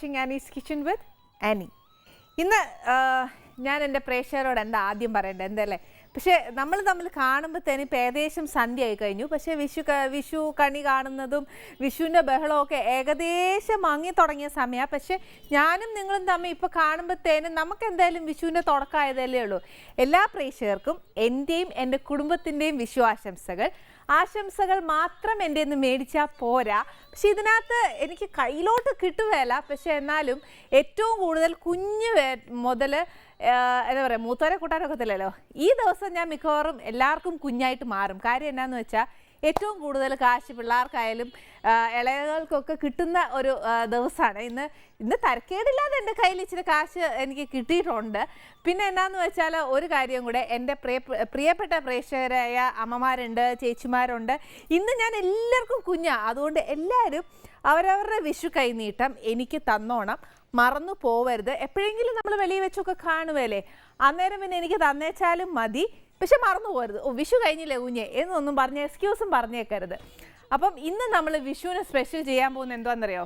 Annie's kitchen വിത്ത് Annie. ഇന്ന് ഞാൻ എൻ്റെ പ്രേക്ഷകരോട് എന്താ ആദ്യം പറയേണ്ടത് എന്തല്ലേ, പക്ഷേ നമ്മൾ തമ്മിൽ കാണുമ്പോഴത്തേന് ഇപ്പം ഏകദേശം സന്ധ്യ ആയി കഴിഞ്ഞു. പക്ഷേ വിഷു കണി കാണുന്നതും വിഷുവിൻ്റെ ബഹളമൊക്കെ ഏകദേശം മങ്ങി തുടങ്ങിയ സമയമാണ്. പക്ഷേ ഞാനും നിങ്ങളും തമ്മിൽ ഇപ്പോൾ കാണുമ്പോഴത്തേനും നമുക്ക് എന്തായാലും വിഷുവിൻ്റെ തുടക്കമായതല്ലേ ഉള്ളൂ. എല്ലാ പ്രേക്ഷകർക്കും എൻ്റെയും എൻ്റെ കുടുംബത്തിൻ്റെയും വിഷു ആശംസകൾ മാത്രം എൻ്റെ നിന്ന് മേടിച്ചാൽ പോരാ. പക്ഷെ ഇതിനകത്ത് എനിക്ക് കയ്യിലോട്ട് കിട്ടുകയല്ല. പക്ഷെ എന്നാലും ഏറ്റവും കൂടുതൽ കുഞ്ഞ് മുതൽ എന്താ പറയുക, മൂത്തോരെ കൂട്ടാനൊക്കത്തില്ലല്ലോ. ഈ ദിവസം ഞാൻ മിക്കവാറും എല്ലാവർക്കും കുഞ്ഞായിട്ട് മാറും. കാര്യം എന്നാന്ന് വെച്ചാൽ ഏറ്റവും കൂടുതൽ കാശ് പിള്ളേർക്കായാലും ഇളയകൾക്കൊക്കെ കിട്ടുന്ന ഒരു ദിവസമാണ് ഇന്ന് തരക്കേടില്ലാതെ എൻ്റെ കയ്യിൽ ഇച്ചിരി കാശ് എനിക്ക് കിട്ടിയിട്ടുണ്ട്. പിന്നെ എന്നാന്ന് വെച്ചാൽ ഒരു കാര്യം കൂടെ, എൻ്റെ പ്രിയപ്പെട്ട പ്രേക്ഷകരായ അമ്മമാരുണ്ട്, ചേച്ചിമാരുണ്ട്. ഇന്ന് ഞാൻ എല്ലാവർക്കും കുഞ്ഞാണ്. അതുകൊണ്ട് എല്ലാവരും അവരവരുടെ വിഷു കൈനീട്ടം എനിക്ക് തന്നോണം, മറന്നു പോവരുത്. എപ്പോഴെങ്കിലും നമ്മൾ വെളിയിൽ വെച്ചൊക്കെ കാണുമല്ലേ, അന്നേരം പിന്നെ എനിക്ക് തന്നേച്ചാലും മതി. പക്ഷെ മറന്നു പോകരുത്, വിഷു കഴിഞ്ഞില്ലേ കുഞ്ഞെ എന്നൊന്നും പറഞ്ഞ് എക്സ്ക്യൂസും പറഞ്ഞേക്കരുത്. അപ്പം ഇന്ന് നമ്മൾ വിഷുവിന് സ്പെഷ്യൽ ചെയ്യാൻ പോകുന്നത് എന്താണെന്നറിയോ?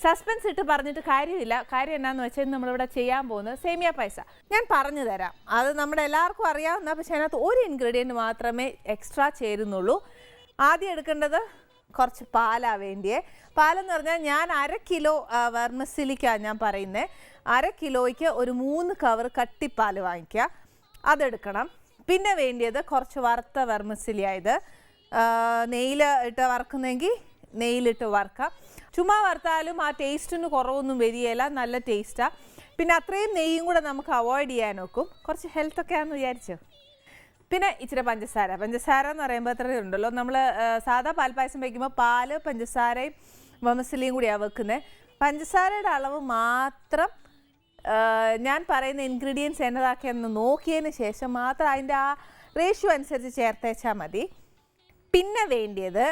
സസ്പെൻസ് ഇട്ട് പറഞ്ഞിട്ട് കാര്യമില്ല. കാര്യം എന്നാന്ന് വെച്ചാൽ നമ്മളിവിടെ ചെയ്യാൻ പോകുന്നത് സേമിയ പായസ. ഞാൻ പറഞ്ഞു തരാം, അത് നമ്മുടെ എല്ലാവർക്കും അറിയാവുന്ന, പക്ഷേ അതിനകത്ത് ഒരു ഇൻഗ്രീഡിയൻറ്റ് മാത്രമേ എക്സ്ട്രാ ചേരുന്നുള്ളൂ. ആദ്യം എടുക്കേണ്ടത് കുറച്ച് പാലാണ് വേണ്ടിയേ. പാലെന്ന് പറഞ്ഞാൽ ഞാൻ 1/2 കിലോ വെർമസിലിക്കാണ് ഞാൻ പറയുന്നത്. 1/2 കിലോയ്ക്ക് ഒരു 3 കവർ കട്ടിപ്പാൽ വാങ്ങിക്കുക, അതെടുക്കണം. പിന്നെ വേണ്ടിയത് കുറച്ച് വറുത്ത വെർമസിലിയായത്. നെയ്യിൽ ഇട്ട് വറുക്കുന്നെങ്കിൽ നെയ്യിലിട്ട് വറുക്കാം. ചുമ്മാ വറുത്താലും ആ ടേസ്റ്റിന് കുറവൊന്നും വരികയില്ല, നല്ല ടേസ്റ്റാണ്. പിന്നെ അത്രയും നെയ്യും കൂടെ നമുക്ക് അവോയ്ഡ് ചെയ്യാൻ നോക്കും. കുറച്ച് ഹെൽത്തൊക്കെ ആണെന്ന് വിചാരിച്ചു. പിന്നെ ഇച്ചിരി പഞ്ചസാര എന്ന് പറയുമ്പോൾ അത്രയും ഉണ്ടല്ലോ. നമ്മൾ സാധാ പാൽപ്പായസം വയ്ക്കുമ്പോൾ പാല്, പഞ്ചസാരയും വെർമസിലിയും കൂടിയാണ് വെക്കുന്നത്. പഞ്ചസാരയുടെ അളവ് മാത്രം ഞാൻ പറയുന്ന ഇൻഗ്രീഡിയൻസ് എന്നതാക്കിയെന്ന് നോക്കിയതിന് ശേഷം മാത്രം അതിൻ്റെ ആ റേഷ്യോ അനുസരിച്ച് ചേർത്തേച്ചാൽ മതി. പിന്നെ വേണ്ടിയത്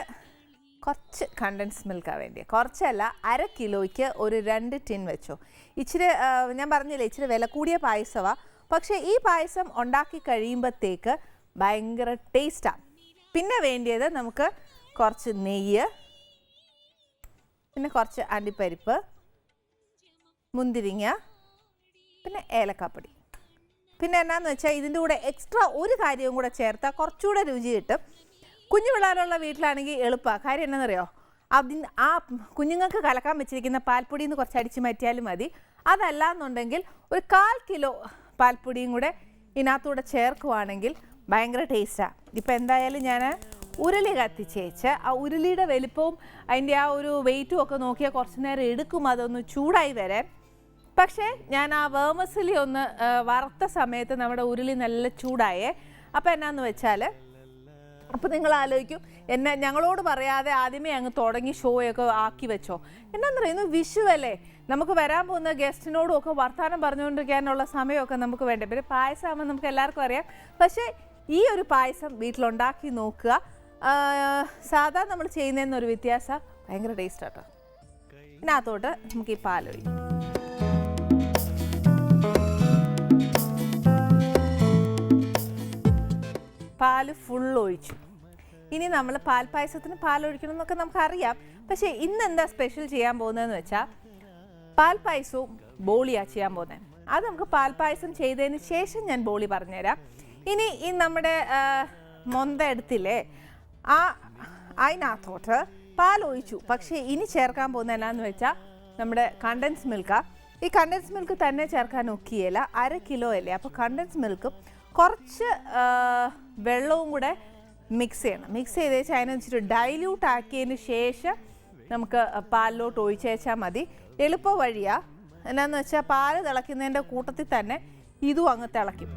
കുറച്ച് കണ്ടൻസ് മിൽക്കാണ് വേണ്ടിയത്. കുറച്ചല്ല, 1/2 കിലോയ്ക്ക് ഒരു 2 ടിൻ വെച്ചോ. ഇച്ചിരി ഞാൻ പറഞ്ഞില്ലേ, ഇച്ചിരി വില കൂടിയ പായസമാണ്. പക്ഷേ ഈ പായസം ഉണ്ടാക്കി കഴിയുമ്പോഴത്തേക്ക് ഭയങ്കര ടേസ്റ്റാണ്. പിന്നെ വേണ്ടിയത് നമുക്ക് കുറച്ച് നെയ്യ്, പിന്നെ കുറച്ച് അണ്ടിപ്പരിപ്പ്, മുന്തിരിങ്ങ, പിന്നെ ഏലക്കാപ്പൊടി. പിന്നെ എന്നാന്ന് വെച്ചാൽ ഇതിൻ്റെ കൂടെ എക്സ്ട്രാ ഒരു കാര്യവും കൂടെ ചേർത്താൽ കുറച്ചുകൂടെ രുചി കിട്ടും. കുഞ്ഞു പിള്ളേരുള്ള വീട്ടിലാണെങ്കിൽ എളുപ്പമാണ്. കാര്യം എന്നാണെന്നറിയോ, ആ കുഞ്ഞുങ്ങൾക്ക് കലക്കാൻ വെച്ചിരിക്കുന്ന പാൽപ്പൊടിയിൽ നിന്ന് കുറച്ച് അടിച്ച് മാറ്റിയാലും മതി. അതല്ല എന്നുണ്ടെങ്കിൽ ഒരു 1/4 കിലോ പാൽപ്പൊടിയും കൂടെ ഇതിനകത്തൂടെ ചേർക്കുവാണെങ്കിൽ ഭയങ്കര ടേസ്റ്റാണ്. ഇപ്പം എന്തായാലും ഞാൻ ഉരുളി കത്തിച്ചേച്ച് ആ ഉരുളിയുടെ വലിപ്പവും അതിൻ്റെ ആ ഒരു വെയിറ്റും ഒക്കെ നോക്കിയാൽ കുറച്ച് നേരം എടുക്കും അതൊന്ന് ചൂടായി വരാൻ. പക്ഷേ ഞാൻ ആ വെർമസിലി ഒന്ന് വറുത്ത സമയത്ത് നമ്മുടെ ഉരുളി നല്ല ചൂടായേ. അപ്പോൾ എന്നാന്ന് വെച്ചാൽ, അപ്പോൾ നിങ്ങൾ ആലോചിക്കും ഞങ്ങളോട് പറയാതെ ആദ്യമേ അങ്ങ് തുടങ്ങി ഷോയൊക്കെ ആക്കി വെച്ചോ. എന്നാന്ന് പറയുന്നത് വിഷു അല്ലേ, നമുക്ക് വരാൻ പോകുന്ന ഗസ്റ്റിനോടും ഒക്കെ വർത്തമാനം പറഞ്ഞുകൊണ്ടിരിക്കാനുള്ള സമയമൊക്കെ നമുക്ക് വേണ്ടേ. പിന്നെ പായസമാകുമ്പോൾ നമുക്ക് എല്ലാവർക്കും അറിയാം. പക്ഷേ ഈ ഒരു പായസം വീട്ടിലുണ്ടാക്കി നോക്കുക. സാധാ നമ്മൾ ചെയ്യുന്നതെന്നൊരു വ്യത്യാസം, ഭയങ്കര ടേസ്റ്റ് ആട്ടോ. ഇതിനകത്തോട്ട് നമുക്ക് ഈ പാലൊഴിക്കും. പാല് ഫുൾ ഒഴിച്ചു. ഇനി നമ്മൾ പാൽപ്പായസത്തിന് പാലൊഴിക്കണം എന്നൊക്കെ നമുക്കറിയാം. പക്ഷേ ഇന്ന് എന്താ സ്പെഷ്യൽ ചെയ്യാൻ പോകുന്നതെന്ന് വെച്ചാൽ പാൽപ്പായസവും ബോളിയാണ് ചെയ്യാൻ പോകുന്നത്. അത് നമുക്ക് പാൽപ്പായസം ചെയ്തതിന് ശേഷം ഞാൻ ബോളി പറഞ്ഞുതരാം. ഇനി ഈ നമ്മുടെ മൊന്ത എടുത്തില്ലേ, അതിനകത്തോട്ട് പാലൊഴിച്ചു. പക്ഷേ ഇനി ചേർക്കാൻ പോകുന്നത് എന്നാന്ന് വെച്ചാൽ നമ്മുടെ കണ്ടൻസ് മിൽക്കാണ്. ഈ കണ്ടൻസ് മിൽക്ക് തന്നെ ചേർക്കാൻ ഒക്കിയല്ല, 1/2 കിലോ അല്ലേ. അപ്പോൾ കണ്ടൻസ് മിൽക്കും കുറച്ച് വെള്ളവും കൂടെ മിക്സ് ചെയ്യണം. മിക്സ് ചെയ്ത് വെച്ചാൽ അതിനനുസരിച്ച് ഡൈല്യൂട്ട് ആക്കിയതിന് ശേഷം നമുക്ക് പാലിലോട്ട് ഒഴിച്ചേച്ചാൽ മതി. എളുപ്പ വഴിയാണ്. എന്നാന്ന് വെച്ചാൽ പാല് തിളയ്ക്കുന്നതിൻ്റെ കൂട്ടത്തിൽ തന്നെ ഇതും അങ്ങ് തിളയ്ക്കും.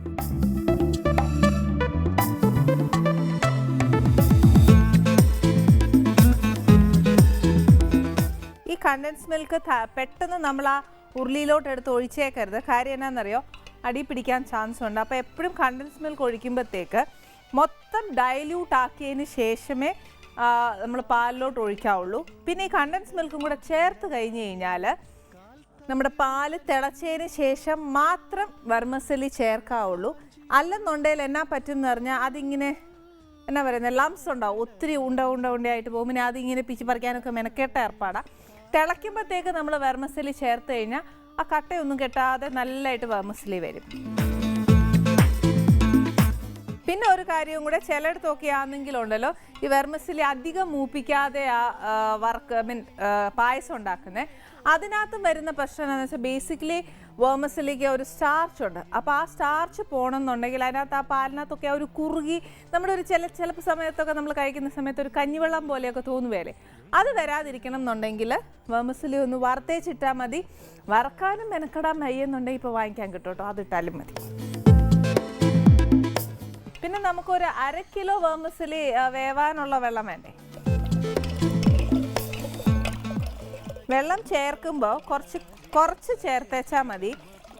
ഈ കണ്ടൻസ് മിൽക്ക് പെട്ടെന്ന് നമ്മൾ ആ ഉരുളിയിലോട്ട് എടുത്ത് ഒഴിച്ചേക്കരുത്. കാര്യം എന്നാണെന്നറിയോ, അടി പിടിക്കാൻ ചാൻസ് ഉണ്ട്. അപ്പോൾ എപ്പോഴും കണ്ടൻസ് മിൽക്ക് ഒഴിക്കുമ്പോഴത്തേക്ക് മൊത്തം ഡൈല്യൂട്ട് ആക്കിയതിന് ശേഷമേ നമ്മൾ പാലിലോട്ട് ഒഴിക്കാവുള്ളൂ. പിന്നെ ഈ കണ്ടൻസ് മിൽക്കും കൂടെ ചേർത്ത് കഴിഞ്ഞ് കഴിഞ്ഞാൽ നമ്മുടെ പാല് തിളച്ചതിന് ശേഷം മാത്രം വെർമസിലി ചേർക്കാവുള്ളൂ. അല്ലെന്നുണ്ടെങ്കിൽ എന്നാ പറ്റും എന്ന് പറഞ്ഞാൽ അതിങ്ങനെ എന്നാ പറയുന്നത്, ലംസ് ഉണ്ടാവും, ഒത്തിരി ഉണ്ടയായിട്ട് പോകും. പിന്നെ അതിങ്ങനെ പിച്ചി പറിക്കാനൊക്കെ മെനക്കെട്ട ഏർപ്പാടാണ്. തിളയ്ക്കുമ്പോഴത്തേക്ക് നമ്മൾ വെർമസലി ചേർത്ത് കഴിഞ്ഞാൽ ആ കട്ടയൊന്നും കെട്ടാതെ നല്ലതായിട്ട് വെർമസലി വരും. പിന്നെ ഒരു കാര്യവും കൂടെ, ചിലയിടത്തൊക്കെ ആണെങ്കിലുണ്ടല്ലോ ഈ വെർമസലി അധികം മൂപ്പിക്കാതെ പായസം ഉണ്ടാക്കുന്നത്. അതിനകത്തും വരുന്ന പ്രശ്നം എന്താണെന്ന് വെച്ചാൽ ബേസിക്കലി വെർമസലിക്ക് ഒരു സ്റ്റാർച്ച് ഉണ്ട്. അപ്പോൾ ആ സ്റ്റാർച്ച് പോകണമെന്നുണ്ടെങ്കിൽ അതിനകത്ത് ആ പാലിനകത്തൊക്കെ ഒരു കുറുകി നമ്മുടെ ഒരു ചിലപ്പോൾ സമയത്തൊക്കെ നമ്മൾ കഴിക്കുന്ന സമയത്ത് ഒരു കഞ്ഞിവെള്ളം പോലെയൊക്കെ തോന്നുകയല്ലേ, അത് വരാതിരിക്കണം എന്നുണ്ടെങ്കിൽ വെർമസലി ഒന്ന് വറുത്തേച്ചിട്ടാൽ മതി. വറക്കാനും മെനക്കെടാൻ വയ്യെന്നുണ്ടെങ്കിൽ ഇപ്പോൾ വാങ്ങിക്കാൻ കിട്ടും കേട്ടോ, അതിട്ടാലും മതി. പിന്നെ നമുക്കൊരു 1/2 കിലോ വെർമസലി വേവാനുള്ള വെള്ളം വേണ്ടേ. വെള്ളം ചേർക്കുമ്പോൾ കുറച്ച് ചേർത്തേച്ചാൽ മതി.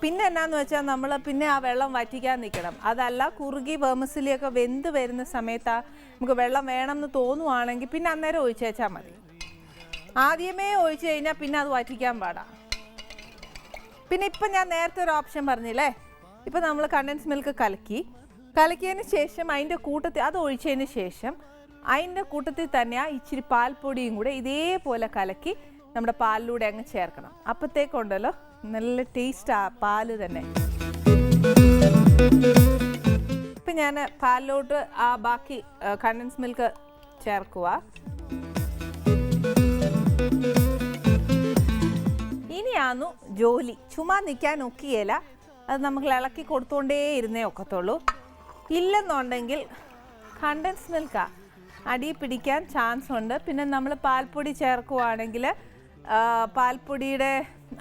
പിന്നെ എന്നാന്ന് വെച്ചാൽ നമ്മൾ പിന്നെ ആ വെള്ളം വറ്റിക്കാൻ നിൽക്കണം. അതല്ല, കുറുകി വെർമസലിയൊക്കെ വെന്ത് വരുന്ന സമയത്ത് നമുക്ക് വെള്ളം വേണമെന്ന് തോന്നുവാണെങ്കിൽ പിന്നെ അന്നേരം ഒഴിച്ചേച്ചാൽ മതി. ആദ്യമേ ഒഴിച്ചു കഴിഞ്ഞാൽ പിന്നെ അത് വറ്റിക്കാൻ പാടാം. പിന്നെ ഇപ്പം ഞാൻ നേരത്തെ ഒരു ഓപ്ഷൻ പറഞ്ഞില്ലേ, ഇപ്പം നമ്മൾ കണ്ടൻസ് മിൽക്ക് കലക്കിയതിന് ശേഷം അതിൻ്റെ കൂട്ടത്തിൽ അത് ഒഴിച്ചതിന് ശേഷം അതിൻ്റെ കൂട്ടത്തിൽ തന്നെ ഇച്ചിരി പാൽപ്പൊടിയും കൂടെ ഇതേപോലെ കലക്കി നമ്മുടെ പാലിലൂടെ അങ്ങ് ചേർക്കണം. അപ്പോഴത്തേക്കുണ്ടല്ലോ നല്ല ടേസ്റ്റ് ആ പാല് തന്നെ. ഇപ്പം ഞാൻ പാലിലോട്ട് ആ ബാക്കി കണ്ടൻസ് മിൽക്ക് ചേർക്കുക. ഇനിയാന്നു ജോലി. ചുമ്മാ നിൽക്കാൻ ഒക്കിയല്ല, അത് നമുക്ക് ഇളക്കി കൊടുത്തുകൊണ്ടേ ഇരുന്നേ ഒക്കത്തുള്ളൂ. ഇല്ലെന്നുണ്ടെങ്കിൽ കണ്ടൻസ് മിൽക്കാ അടി പിടിക്കാൻ ചാൻസ് ഉണ്ട്. പിന്നെ നമ്മൾ പാൽപ്പൊടി ചേർക്കുവാണെങ്കിൽ പാൽപ്പൊടിയുടെ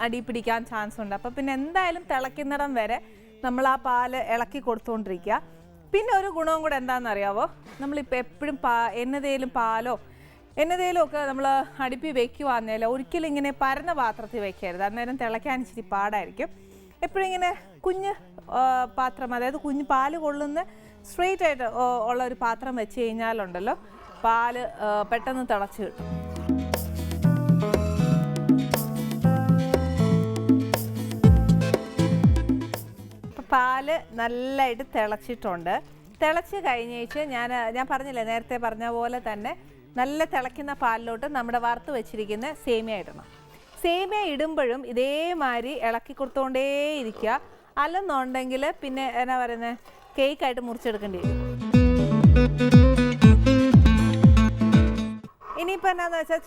അടി പിടിക്കാൻ ചാൻസ് ഉണ്ട്. അപ്പോൾ പിന്നെ എന്തായാലും തിളയ്ക്കുന്നിടം വരെ നമ്മൾ ആ പാല് ഇളക്കി കൊടുത്തുകൊണ്ടിരിക്കുക. പിന്നെ ഒരു ഗുണവും കൂടെ എന്താണെന്നറിയാവോ, നമ്മളിപ്പോൾ എപ്പോഴും എന്നതേലും പാലോ എന്നതേലും ഒക്കെ നമ്മൾ അടുപ്പി വയ്ക്കുവാന്നേലോ ഒരിക്കലും ഇങ്ങനെ പരന്ന പാത്രത്തിൽ വയ്ക്കരുത്, അന്നേരം തിളയ്ക്കാൻ ഇച്ചിരി പാടായിരിക്കും. എപ്പോഴും ഇങ്ങനെ കുഞ്ഞ് പാത്രം, അതായത് കുഞ്ഞ് പാല് കൊള്ളുന്ന സ്ട്രെയിറ്റ് ആയിട്ട് ഉള്ള ഒരു പാത്രം വെച്ച് കഴിഞ്ഞാലുണ്ടല്ലോ പാല് പെട്ടെന്ന് തിളച്ച് കിട്ടും. പാല് നല്ലതായിട്ട് തിളച്ചിട്ടുണ്ട്. തിളച്ച് കഴിഞ്ഞേച്ച് ഞാൻ പറഞ്ഞില്ലേ, നേരത്തെ പറഞ്ഞ പോലെ തന്നെ നല്ല തിളയ്ക്കുന്ന പാലിലോട്ട് നമ്മുടെ വറുത്ത് വെച്ചിരിക്കുന്ന സേമിയ ഇടണം. സേമിയ ഇടുമ്പോഴും ഇതേമാതിരി ഇളക്കി കൊടുത്തുകൊണ്ടേ ഇരിക്കുക. അല്ലെന്നുണ്ടെങ്കിൽ പിന്നെ എന്നാ പറയുന്നത്, കേക്കായിട്ട് മുറിച്ചെടുക്കേണ്ടി വരും. ഇനിയിപ്പോൾ എന്നാന്ന് വെച്ചാൽ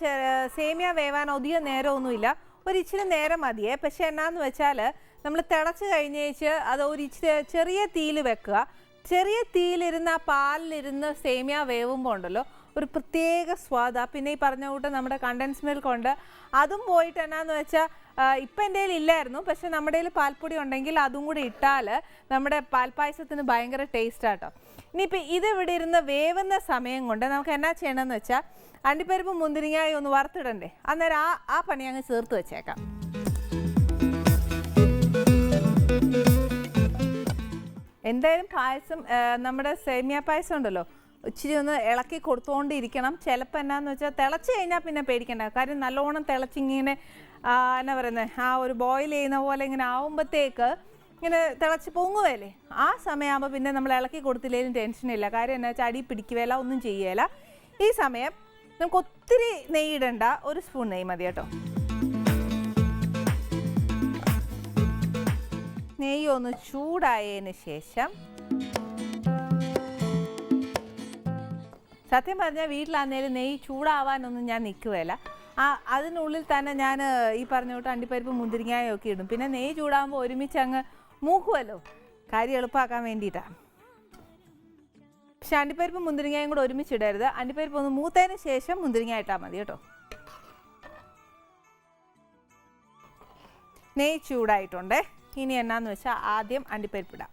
സേമിയ വേവാൻ അധികം നേരമൊന്നുമില്ല, ഒരു ഇച്ചിരി നേരം മതിയേ. പക്ഷെ എന്നാന്ന് വെച്ചാൽ നമ്മൾ തിളച്ച് കഴിഞ്ഞേച്ച് അത് ഒരു ഇച്ചിരി ചെറിയ തീയിൽ വെക്കുക. ചെറിയ തീയിലിരുന്ന് ആ പാലിലിരുന്ന് സേമിയ വേവുമ്പോൾ ഉണ്ടല്ലോ ഒരു പ്രത്യേക സ്വാദാണ്. പിന്നെ ഈ പറഞ്ഞ കൂട്ട് നമ്മുടെ കണ്ടൻസ് മിൽക്ക് ഉണ്ട്, അതും പോയിട്ട് എന്നാന്ന് വെച്ചാൽ ഇപ്പം എൻ്റെ കയ്യിൽ ഇല്ലായിരുന്നു, പക്ഷെ നമ്മുടെ കയ്യിൽ പാൽപ്പൊടി ഉണ്ടെങ്കിൽ അതും കൂടി ഇട്ടാൽ നമ്മുടെ പാൽപ്പായസത്തിന് ഭയങ്കര ടേസ്റ്റാട്ടോ. ഇനിയിപ്പോൾ ഇത് ഇവിടെ ഇരുന്ന് വേവുന്ന സമയം കൊണ്ട് നമുക്ക് എന്നാ ചെയ്യണമെന്ന് വെച്ചാൽ അണ്ടിപ്പരിപ്പ് മുന്തിരിങ്ങായി ഒന്ന് വറുത്തിടണ്ടേ, അന്നേരം ആ പണി അങ്ങ് ചേർത്ത് വെച്ചേക്കാം. എന്തായാലും പായസം, നമ്മുടെ സേമിയ പായസം ഉണ്ടല്ലോ ഇച്ചിരി ഒന്ന് ഇളക്കി കൊടുത്തുകൊണ്ടിരിക്കണം. ചിലപ്പോൾ എന്നാന്ന് വെച്ചാൽ തിളച്ച് കഴിഞ്ഞാൽ പിന്നെ പേടിക്കണ്ട, കാര്യം നല്ലോണം തിളച്ചിങ്ങനെ എന്നാ പറയുന്നത് ആ ഒരു ബോയിൽ ചെയ്യുന്ന പോലെ ഇങ്ങനെ ആവുമ്പോഴത്തേക്ക് ഇങ്ങനെ തിളച്ച് പൊങ്ങുകയല്ലേ, ആ സമയമാകുമ്പോൾ പിന്നെ നമ്മൾ ഇളക്കി കൊടുത്തില്ലെങ്കിലും ടെൻഷനില്ല. കാര്യം എന്നാ വെച്ചാൽ അടി പിടിക്കുകയില്ല, ഒന്നും ചെയ്യുകയില്ല. ഈ സമയം നമുക്ക് ഒത്തിരി നെയ്യ് ഇടണ്ട, ഒരു സ്പൂൺ നെയ്യ് മതി കേട്ടോ. നെയ്യ് ഒന്ന് ചൂടായതിന് ശേഷം, സത്യം പറഞ്ഞാൽ വീട്ടിലാന്നേലും നെയ്യ് ചൂടാവാനൊന്നും ഞാൻ നിൽക്കുകയില്ല. അതിനുള്ളിൽ തന്നെ ഞാൻ ഈ പറഞ്ഞ തൊട്ട് അണ്ടിപ്പരിപ്പ് മുന്തിരിങ്ങായും ഒക്കെ ഇടും. പിന്നെ നെയ്യ് ചൂടാകുമ്പോൾ ഒരുമിച്ച് അങ്ങ് മൂക്കുമല്ലോ, കാര്യം എളുപ്പമാക്കാൻ വേണ്ടിയിട്ടാണ്. പക്ഷെ അണ്ടിപ്പരിപ്പ് മുന്തിരിങ്ങായും കൂടെ ഒരുമിച്ചിടരുത്. അണ്ടിപ്പരിപ്പ് ഒന്ന് മൂത്തതിന് ശേഷം മുന്തിരിങ്ങ ഇട്ടാൽ മതി കേട്ടോ. നെയ്യ് ചൂടായിട്ടുണ്ട്. ഇനി എന്നാന്ന് വെച്ചാൽ ആദ്യം അണ്ടിപ്പരിപ്പിടാം.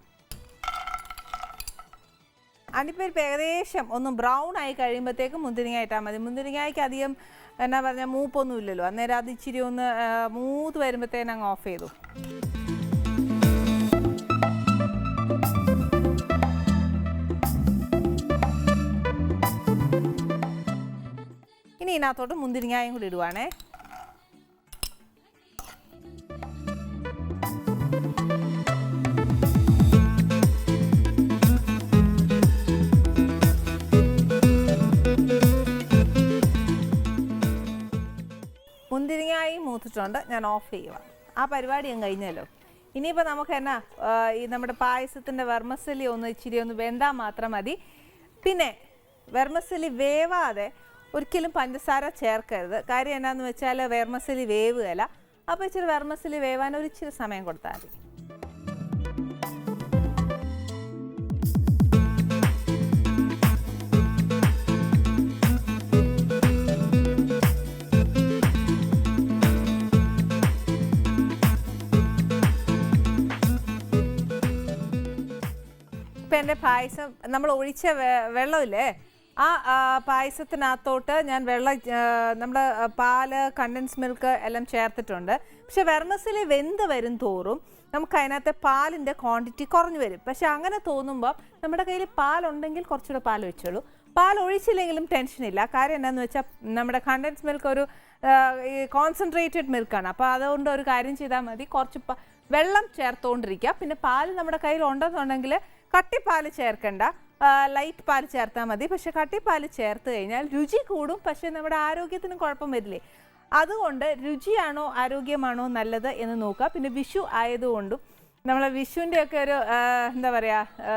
അണ്ടിപ്പരിപ്പ് ഏകദേശം ഒന്ന് ബ്രൗൺ ആയി കഴിയുമ്പോഴത്തേക്കും മുന്തിരിങ്ങ ഇട്ടാൽ മതി. മുന്തിരിങ്ങയ്ക്ക് അധികം എന്നാ പറഞ്ഞാൽ മൂപ്പൊന്നും ഇല്ലല്ലോ, അന്നേരം അത് ഇച്ചിരി ഒന്ന് മൂത്ത് വരുമ്പോഴത്തേനും അങ്ങ് ഓഫ് ചെയ്തു. ഇനി ഇതിനകത്തോട്ട് മുന്തിരിങ്ങായും കൂടി ഇടുവാണേ. മുന്തിരിങ്ങായി മൂത്തിട്ടുണ്ട്, ഞാൻ ഓഫ് ചെയ്യുക. ആ പരിപാടി ഞാൻ കഴിഞ്ഞല്ലോ. ഇനിയിപ്പോൾ നമുക്ക് എന്നാ ഈ നമ്മുടെ പായസത്തിൻ്റെ വെർമസലി ഇച്ചിരി ഒന്ന് വെന്താൽ മാത്രം മതി. പിന്നെ വെർമസലി വേവാതെ ഒരിക്കലും പഞ്ചസാര ചേർക്കരുത്. കാര്യം എന്നാന്ന് വെച്ചാൽ വെർമസലി വേവുകയില്ല. അപ്പോൾ ഇച്ചിരി വെർമസലി വേവാൻ ഒരു ഇച്ചിരി സമയം കൊടുത്താൽ മതി. ഇപ്പം എൻ്റെ പായസം നമ്മൾ ഒഴിച്ച വെള്ളമില്ലേ, ആ പായസത്തിനകത്തോട്ട് ഞാൻ നമ്മുടെ പാല്, കണ്ടൻസ് മിൽക്ക് എല്ലാം ചേർത്തിട്ടുണ്ട്. പക്ഷെ വെർമസലി വെന്ത് വരും തോറും നമുക്ക് അതിനകത്ത് പാലിൻ്റെ ക്വാണ്ടിറ്റി കുറഞ്ഞു വരും. പക്ഷെ അങ്ങനെ തോന്നുമ്പോൾ നമ്മുടെ കയ്യിൽ പാലുണ്ടെങ്കിൽ കുറച്ചുകൂടെ പാൽ വെച്ചോളൂ. പാൽ ഒഴിച്ചില്ലെങ്കിലും ടെൻഷനില്ല. കാര്യം എന്താണെന്ന് വെച്ചാൽ നമ്മുടെ കണ്ടൻസ് മിൽക്ക് ഒരു കോൺസെൻട്രേറ്റഡ് മിൽക്കാണ്. അപ്പോൾ അതുകൊണ്ട് ഒരു കാര്യം ചെയ്താൽ മതി, കുറച്ച് വെള്ളം ചേർത്തുകൊണ്ടിരിക്കുക. പിന്നെ പാല് നമ്മുടെ കയ്യിൽ ഉണ്ടെന്നുണ്ടെങ്കിൽ കട്ടിപ്പാൽ ചേർക്കണ്ട, ലൈറ്റ് പാൽ ചേർത്താൽ മതി. പക്ഷെ കട്ടിപ്പാൽ ചേർത്ത് കഴിഞ്ഞാൽ രുചി കൂടും, പക്ഷെ നമ്മുടെ ആരോഗ്യത്തിന് കുഴപ്പം വരില്ലേ. അതുകൊണ്ട് രുചിയാണോ ആരോഗ്യമാണോ നല്ലത് എന്ന് നോക്കുക. പിന്നെ വിഷു ആയതുകൊണ്ടും നമ്മളെ വിഷുവിൻ്റെയൊക്കെ ഒരു എന്താ പറയുക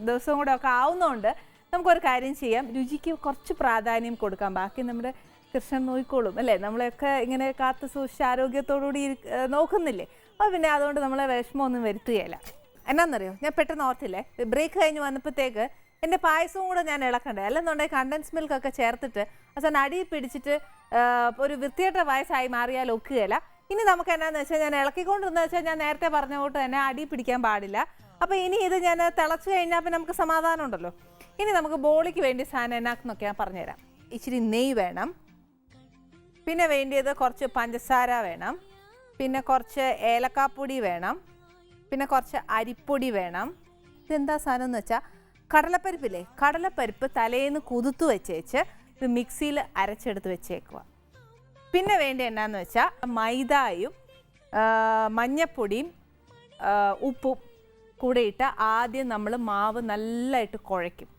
ദിവസവും കൂടെ ഒക്കെ ആവുന്നതുകൊണ്ട് നമുക്കൊരു കാര്യം ചെയ്യാം, രുചിക്ക് കുറച്ച് പ്രാധാന്യം കൊടുക്കാം. ബാക്കി നമ്മുടെ കൃഷ്ണൻ നോക്കിക്കോളും അല്ലേ. നമ്മളെയൊക്കെ ഇങ്ങനെ കാത്തു സൂക്ഷിച്ച് ആരോഗ്യത്തോടുകൂടി നോക്കുന്നില്ലേ. അപ്പോൾ പിന്നെ അതുകൊണ്ട് നമ്മളെ വിഷമമൊന്നും വരുത്തുകയില്ല. എന്നാന്നറിയോ, ഞാൻ പെട്ടെന്ന് ഓർത്തില്ലേ, ബ്രേക്ക് കഴിഞ്ഞ് വന്നപ്പോഴത്തേക്ക് എൻ്റെ പായസവും കൂടെ ഞാൻ ഇളക്കണ്ടേ. അല്ലെന്നുണ്ടെങ്കിൽ കണ്ടൻസ് മിൽക്കൊക്കെ ചേർത്തിട്ട് അവസാനം അടി പിടിച്ചിട്ട് ഒരു വൃത്തികെട്ട പായസമായി മാറിയാൽ ഒക്കുകയില്ല. ഇനി നമുക്ക് എന്നാന്ന് വെച്ചാൽ ഞാൻ ഇളക്കിക്കൊണ്ടിരുന്നത് വെച്ചാൽ ഞാൻ നേരത്തെ പറഞ്ഞ കൊണ്ട് തന്നെ അടി പിടിക്കാൻ പാടില്ല. അപ്പോൾ ഇനി ഇത് ഞാൻ തിളച്ച് കഴിഞ്ഞാൽ പിന്നെ നമുക്ക് സമാധാനം ഉണ്ടല്ലോ. ഇനി നമുക്ക് ബോളിക്ക് വേണ്ടി സാധനം എന്നാക്കുന്നൊക്കെ ഞാൻ പറഞ്ഞുതരാം. ഇച്ചിരി നെയ്യ് വേണം, പിന്നെ വേണ്ടിയത് കുറച്ച് പഞ്ചസാര വേണം, പിന്നെ കുറച്ച് ഏലക്കാപ്പൊടി വേണം, പിന്നെ കുറച്ച് അരിപ്പൊടി വേണം. ഇതെന്താ സാധനം എന്ന് വെച്ചാൽ കടലപ്പരിപ്പില്ലേ, കടലപ്പരിപ്പ് തലേന്ന് കുതിർത്ത് വെച്ചേച്ച് ഇത് മിക്സിയിൽ അരച്ചെടുത്ത് വെച്ചേക്കുക. പിന്നെ വേണ്ടി എന്നാന്ന് വെച്ചാൽ മൈദയും മഞ്ഞപ്പൊടിയും ഉപ്പും കൂടെ ഇട്ട് ആദ്യം നമ്മൾ മാവ് നല്ലതായിട്ട് കുഴയ്ക്കും.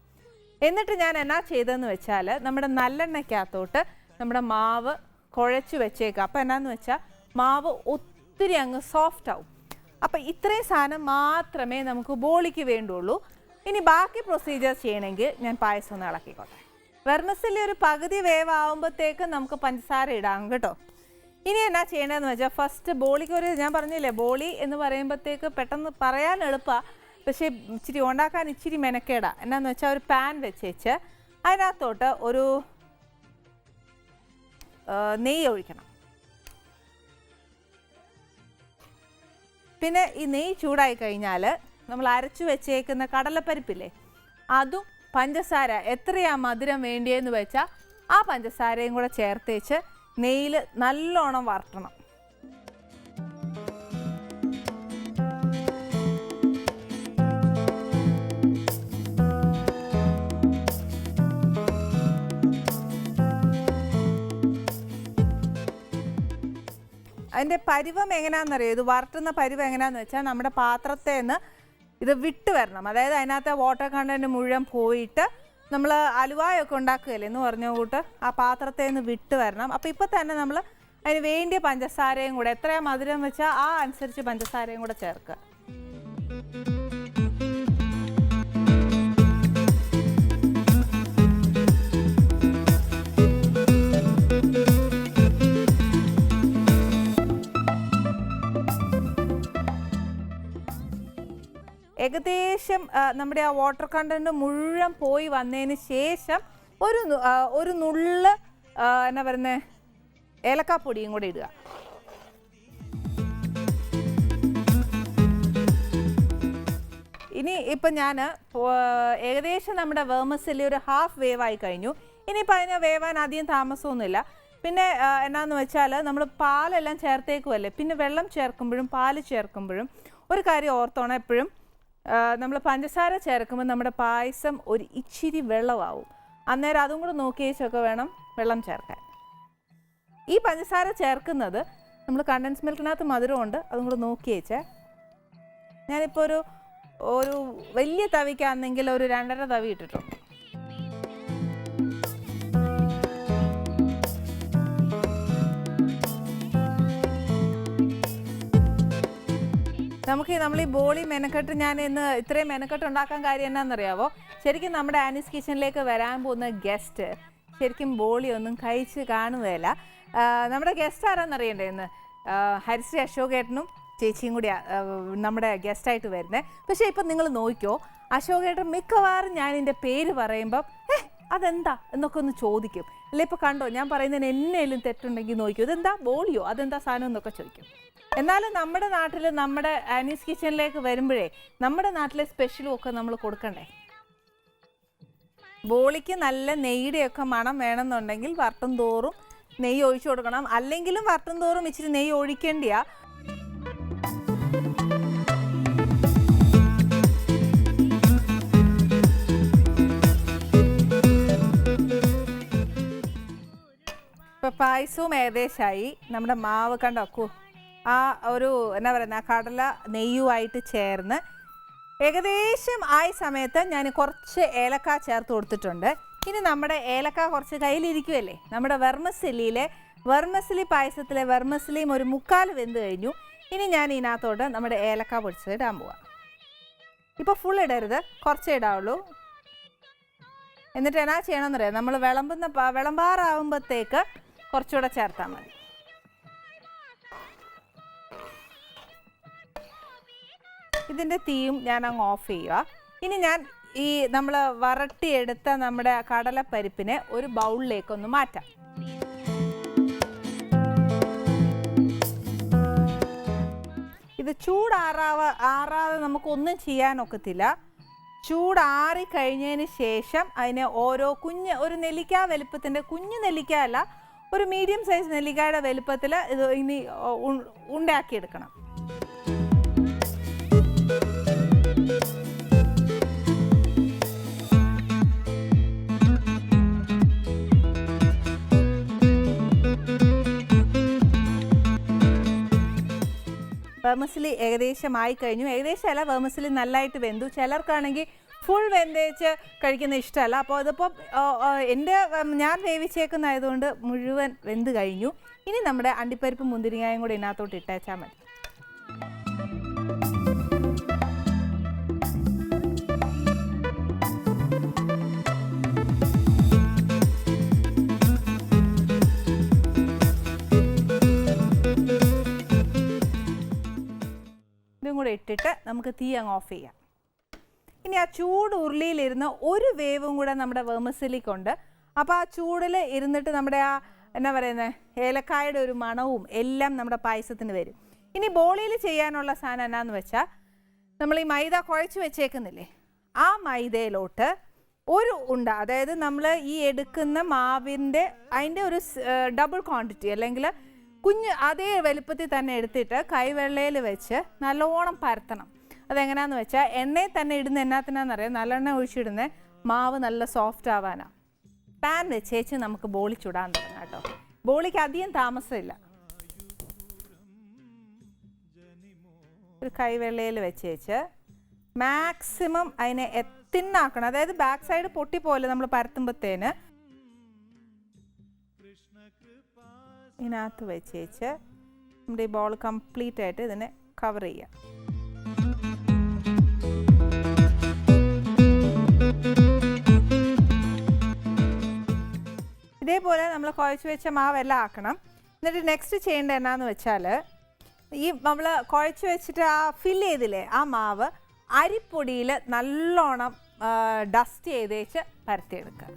എന്നിട്ട് ഞാൻ എന്നാ ചെയ്തതെന്ന് വെച്ചാൽ നമ്മുടെ നല്ലെണ്ണയ്ക്കകത്തോട്ട് നമ്മുടെ മാവ് കുഴച്ച് വെച്ചേക്കുക. അപ്പോൾ എന്നാന്ന് വെച്ചാൽ മാവ് ഒത്തിരി അങ്ങ് സോഫ്റ്റ് ആവും. അപ്പം ഇത്രയും സാധനം മാത്രമേ നമുക്ക് ബോളിക്ക് വേണ്ടുള്ളൂ. ഇനി ബാക്കി പ്രൊസീജിയർ ചെയ്യണമെങ്കിൽ ഞാൻ പായസം ഒന്ന് ഇളക്കിക്കോട്ടെ. വെർമസലി ഒരു പകുതി വേവാകുമ്പോഴത്തേക്ക് നമുക്ക് പഞ്ചസാര ഇടാം കേട്ടോ. ഇനി എന്നാ ചെയ്യണമെന്ന് വെച്ചാൽ ഫസ്റ്റ് ബോളിക്ക് ഞാൻ പറഞ്ഞില്ലേ, ബോളി എന്ന് പറയുമ്പോഴത്തേക്ക് പെട്ടെന്ന് പറയാൻ എളുപ്പമാണ്, പക്ഷേ ഇച്ചിരി ഉണ്ടാക്കാൻ ഇച്ചിരി മെനക്കേടാ. എന്നാന്ന് വെച്ചാൽ ഒരു പാൻ വെച്ചേച്ച് അതിനകത്തോട്ട് ഒരു നെയ്യ് ഒഴിക്കണം. പിന്നെ ഈ നെയ്യ് ചൂടായി കഴിഞ്ഞാൽ നമ്മൾ അരച്ചു വെച്ചേക്കുന്ന കടലപ്പരിപ്പില്ലേ, അതും പഞ്ചസാര എത്രയാ മധുരം വേണ്ടിയെന്ന് വെച്ചാൽ ആ പഞ്ചസാരയും കൂടെ ചേർത്തേച്ച് നെയ്യിൽ നല്ലോണം വറട്ടണം. അതിൻ്റെ പരുവം എങ്ങനെയാണെന്നറിയോ, ഇത് വറുട്ടുന്ന പരുവം എങ്ങനെയാണെന്ന് വെച്ചാൽ നമ്മുടെ പാത്രത്തിൽ നിന്ന് ഇത് വിട്ട് വരണം. അതായത് അതിനകത്ത് വാട്ടർ കണ്ടൻറ്റ് മുഴുവൻ പോയിട്ട് നമ്മൾ അലുവായൊക്കെ ഉണ്ടാക്കുകയല്ലേ എന്ന് പറഞ്ഞ കൂട്ട് ആ പാത്രത്തിൽ നിന്ന് വിട്ട് വരണം. അപ്പോൾ ഇപ്പോൾ തന്നെ നമ്മൾ അതിന് വേണ്ടിയ പഞ്ചസാരയും കൂടെ എത്രയാണ് മധുരം വെച്ചാൽ ആ അനുസരിച്ച് പഞ്ചസാരയും കൂടെ ചേർക്കുക. ഏകദേശം നമ്മുടെ ആ വാട്ടർ കണ്ടൻറ്റ് മുഴുവൻ പോയി വന്നതിന് ശേഷം ഒരു നുള്ള് എന്നാ പറയുന്നത് ഏലക്കാപ്പൊടിയും കൂടെ ഇടുക. ഇനി ഇപ്പം ഞാൻ ഏകദേശം നമ്മുടെ വെർമസലി ഒരു ഹാഫ് വേവായി കഴിഞ്ഞു. ഇനിയിപ്പോൾ അതിന് വേവാൻ അധികം താമസമൊന്നുമില്ല. പിന്നെ എന്നാന്ന് വെച്ചാൽ നമ്മൾ പാലെല്ലാം ചേർത്തേക്കുമല്ലേ, പിന്നെ വെള്ളം ചേർക്കുമ്പോഴും പാല് ചേർക്കുമ്പോഴും ഒരു കാര്യം ഓർത്തോണം എപ്പോഴും, നമ്മൾ പഞ്ചസാര ചേർക്കുമ്പോൾ നമ്മുടെ പായസം ഒരു ഇച്ചിരി വെള്ളമാവും. അന്നേരം അതും കൂടെ നോക്കി വെച്ചൊക്കെ വേണം വെള്ളം ചേർക്കാൻ. ഈ പഞ്ചസാര ചേർക്കുന്നത് നമ്മൾ കണ്ടൻസ് മിൽക്കിനകത്ത് മധുരമുണ്ട്, അതും കൂടെ നോക്കി വെച്ചേ. ഞാനിപ്പോൾ ഒരു വലിയ തവിക്കാണെങ്കിൽ ഒരു 2.5 തവി ഇട്ടിട്ടുണ്ട്. നമ്മൾ ഈ ബോളി മെനക്കെട്ട് ഞാൻ ഇന്ന് ഇത്രയും മെനക്കെട്ട് ഉണ്ടാക്കാൻ കാര്യം എന്നാണെന്നറിയാവോ? ശരിക്കും നമ്മുടെ ആനീസ് കിച്ചണിലേക്ക് വരാൻ പോകുന്ന ഗസ്റ്റ് ശരിക്കും ബോളി ഒന്നും കഴിച്ച് കാണുകയില്ല. നമ്മുടെ ഗസ്റ്റ് ആരാന്നറിയണ്ടേ? ഇന്ന് ഹരിശ്രീ അശോകേട്ടനും ചേച്ചിയും കൂടി നമ്മുടെ ഗസ്റ്റായിട്ട് വരുന്നത്. പക്ഷേ ഇപ്പം നിങ്ങൾ നോക്കിയോ, അശോകേട്ടൻ മിക്കവാറും ഞാൻ എൻ്റെ പേര് പറയുമ്പം അതെന്താ എന്നൊക്കെ ഒന്ന് ചോദിക്കും. അല്ലെ ഇപ്പോൾ കണ്ടോ ഞാൻ പറയുന്നതിന് എന്നേലും തെറ്റുണ്ടെങ്കിൽ നോക്കിയോ, ഇതെന്താ ബോളിയോ, അതെന്താ സാധനം എന്നൊക്കെ ചോദിക്കും. എന്നാലും നമ്മുടെ നാട്ടിൽ നമ്മുടെ ആനീസ് കിച്ചണിലേക്ക് വരുമ്പോഴേ നമ്മുടെ നാട്ടിലെ സ്പെഷ്യലും ഒക്കെ നമ്മൾ കൊടുക്കണ്ടേ? ബോളിക്ക് നല്ല നെയ്യുടെയൊക്കെ മണം വേണമെന്നുണ്ടെങ്കിൽ വറുത്തും തോറും നെയ്യ് ഒഴിച്ചു കൊടുക്കണം. അല്ലെങ്കിലും വറുത്തും തോറും ഇച്ചിരി നെയ്യ് ഒഴിക്കേണ്ടിയാ. ഇപ്പം പായസവും ഏകദേശമായി. നമ്മുടെ മാവ് കണ്ടോക്കൂ, ആ ഒരു എന്നാ പറയുന്ന കടല നെയ്യുമായിട്ട് ചേർന്ന് ഏകദേശം ആയ സമയത്ത് ഞാൻ കുറച്ച് ഏലക്ക ചേർത്ത് കൊടുത്തിട്ടുണ്ട്. ഇനി നമ്മുടെ ഏലക്ക കുറച്ച് കയ്യിലിരിക്കുമല്ലേ, നമ്മുടെ വെർമസിലി പായസത്തിലെ വെർമസിലിയും ഒരു 3/4 വെന്ത് കഴിഞ്ഞു. ഇനി ഞാൻ ഇതിനകത്തോട്ട് നമ്മുടെ ഏലക്ക പൊടിച്ചത് ഇടാൻ പോവാം. ഇപ്പോൾ ഫുൾ ഇടരുത്, കുറച്ചേ ഇടാവുള്ളൂ. എന്നിട്ട് എന്നാ ചെയ്യണമെന്നറിയാം, നമ്മൾ വിളമ്പാറാവുമ്പോഴത്തേക്ക് കുറച്ചുകൂടെ ചേർത്താൽ മതി. ഇതിൻ്റെ തീയും ഞാൻ അങ്ങ് ഓഫ് ചെയ്യുക. ഇനി ഞാൻ ഈ നമ്മൾ വരട്ടിയെടുത്ത നമ്മുടെ കടലപ്പരിപ്പിനെ ഒരു ബൗളിലേക്കൊന്ന് മാറ്റാം. ഇത് ആറാതെ നമുക്കൊന്നും ചെയ്യാനൊക്കത്തില്ല. ചൂടാറി കഴിഞ്ഞതിന് ശേഷം അതിനെ ഓരോ ഒരു നെല്ലിക്ക വലുപ്പത്തിൻ്റെ, കുഞ്ഞു നെല്ലിക്ക അല്ല, ഒരു മീഡിയം സൈസ് നെല്ലിക്കയുടെ വലുപ്പത്തിൽ ഇത് ഇനി ഉണ്ടാക്കിയെടുക്കണം. വെർമസിലി ഏകദേശം ആയിക്കഴിഞ്ഞു. ഏകദേശം അല്ല, വെർമസിലി നല്ലതായിട്ട് വെന്തു. ചിലർക്കാണെങ്കിൽ ഫുൾ വെന്തേച്ച് കഴിക്കുന്ന ഇഷ്ടമല്ല. അപ്പോൾ അതിപ്പോൾ ഞാൻ വേവിച്ചേക്കുന്നതായതുകൊണ്ട് മുഴുവൻ വെന്ത് കഴിഞ്ഞു. ഇനി നമ്മുടെ അണ്ടിപ്പരിപ്പ് മുന്തിരിങ്ങയും കൂടി ഇതിനകത്തോട്ട് ഇട്ടേച്ചാൽ മതി. കൂടെ ഇട്ടിട്ട് നമുക്ക് തീ അങ്ങ് ഓഫ് ചെയ്യാം. ഇനി ആ ചൂട് ഉരുളിയിലിരുന്ന് ഒരു വേവും കൂടെ നമ്മുടെ വെർമസിലിക്കുണ്ട്. അപ്പോൾ ആ ചൂടിൽ ഇരുന്നിട്ട് നമ്മുടെ ആ എന്നാ പറയുന്നത് ഏലക്കായുടെ ഒരു മണവും എല്ലാം നമ്മുടെ പായസത്തിന് വരും. ഇനി ബോളിയിൽ ചെയ്യാനുള്ള സാധനം എന്നാന്ന് വെച്ചാൽ, നമ്മൾ ഈ മൈദ കുഴച്ച് വെച്ചേക്കുന്നില്ലേ, ആ മൈദയിലോട്ട് ഒരു ഉണ്ട, അതായത് നമ്മൾ ഈ എടുക്കുന്ന മാവിൻ്റെ അതിൻ്റെ ഒരു ഡബിൾ ക്വാണ്ടിറ്റി അല്ലെങ്കിൽ അതേ വലുപ്പത്തിൽ തന്നെ എടുത്തിട്ട് കൈവെള്ളയിൽ വെച്ച് നല്ലോണം പരത്തണം. അതെങ്ങനെയാന്ന് വെച്ചാൽ എണ്ണയിൽ തന്നെ ഇടുന്ന എന്നാത്തിനാന്നറിയാം, നല്ലെണ്ണ ഒഴിച്ചിടുന്ന മാവ് നല്ല സോഫ്റ്റ് ആവാനാണ്. പാൻ വെച്ചേച്ച് നമുക്ക് ബോളി ചുടാൻ തുടങ്ങാം കേട്ടോ. ബോളിക്ക് അധികം താമസമില്ല. ഒരു കൈവെള്ളയിൽ വെച്ചേച്ച് മാക്സിമം അതിനെ തിന്നാക്കണം. അതായത് ബാക്ക് സൈഡ് പൊട്ടിപ്പോലെ നമ്മൾ പരത്തുമ്പോഴത്തേന് ഇതിനകത്ത് വെച്ചേച്ച് നമ്മുടെ ഈ ബോൾ കംപ്ലീറ്റ് ആയിട്ട് ഇതിനെ കവർ ചെയ്യാം. ഇതേപോലെ നമ്മൾ കുഴച്ച് വെച്ച മാവെല്ലാം ആക്കണം. എന്നിട്ട് നെക്സ്റ്റ് ചെയ്യേണ്ടത് എന്നാന്ന് വെച്ചാൽ, ഈ നമ്മൾ കുഴച്ച് വെച്ചിട്ട് ആ ഫില്ല് ചെയ്തില്ലേ ആ മാവ് അരിപ്പൊടിയിൽ നല്ലോണം ഡസ്റ്റ് ചെയ്തേച്ച് പരത്തിയെടുക്കുക.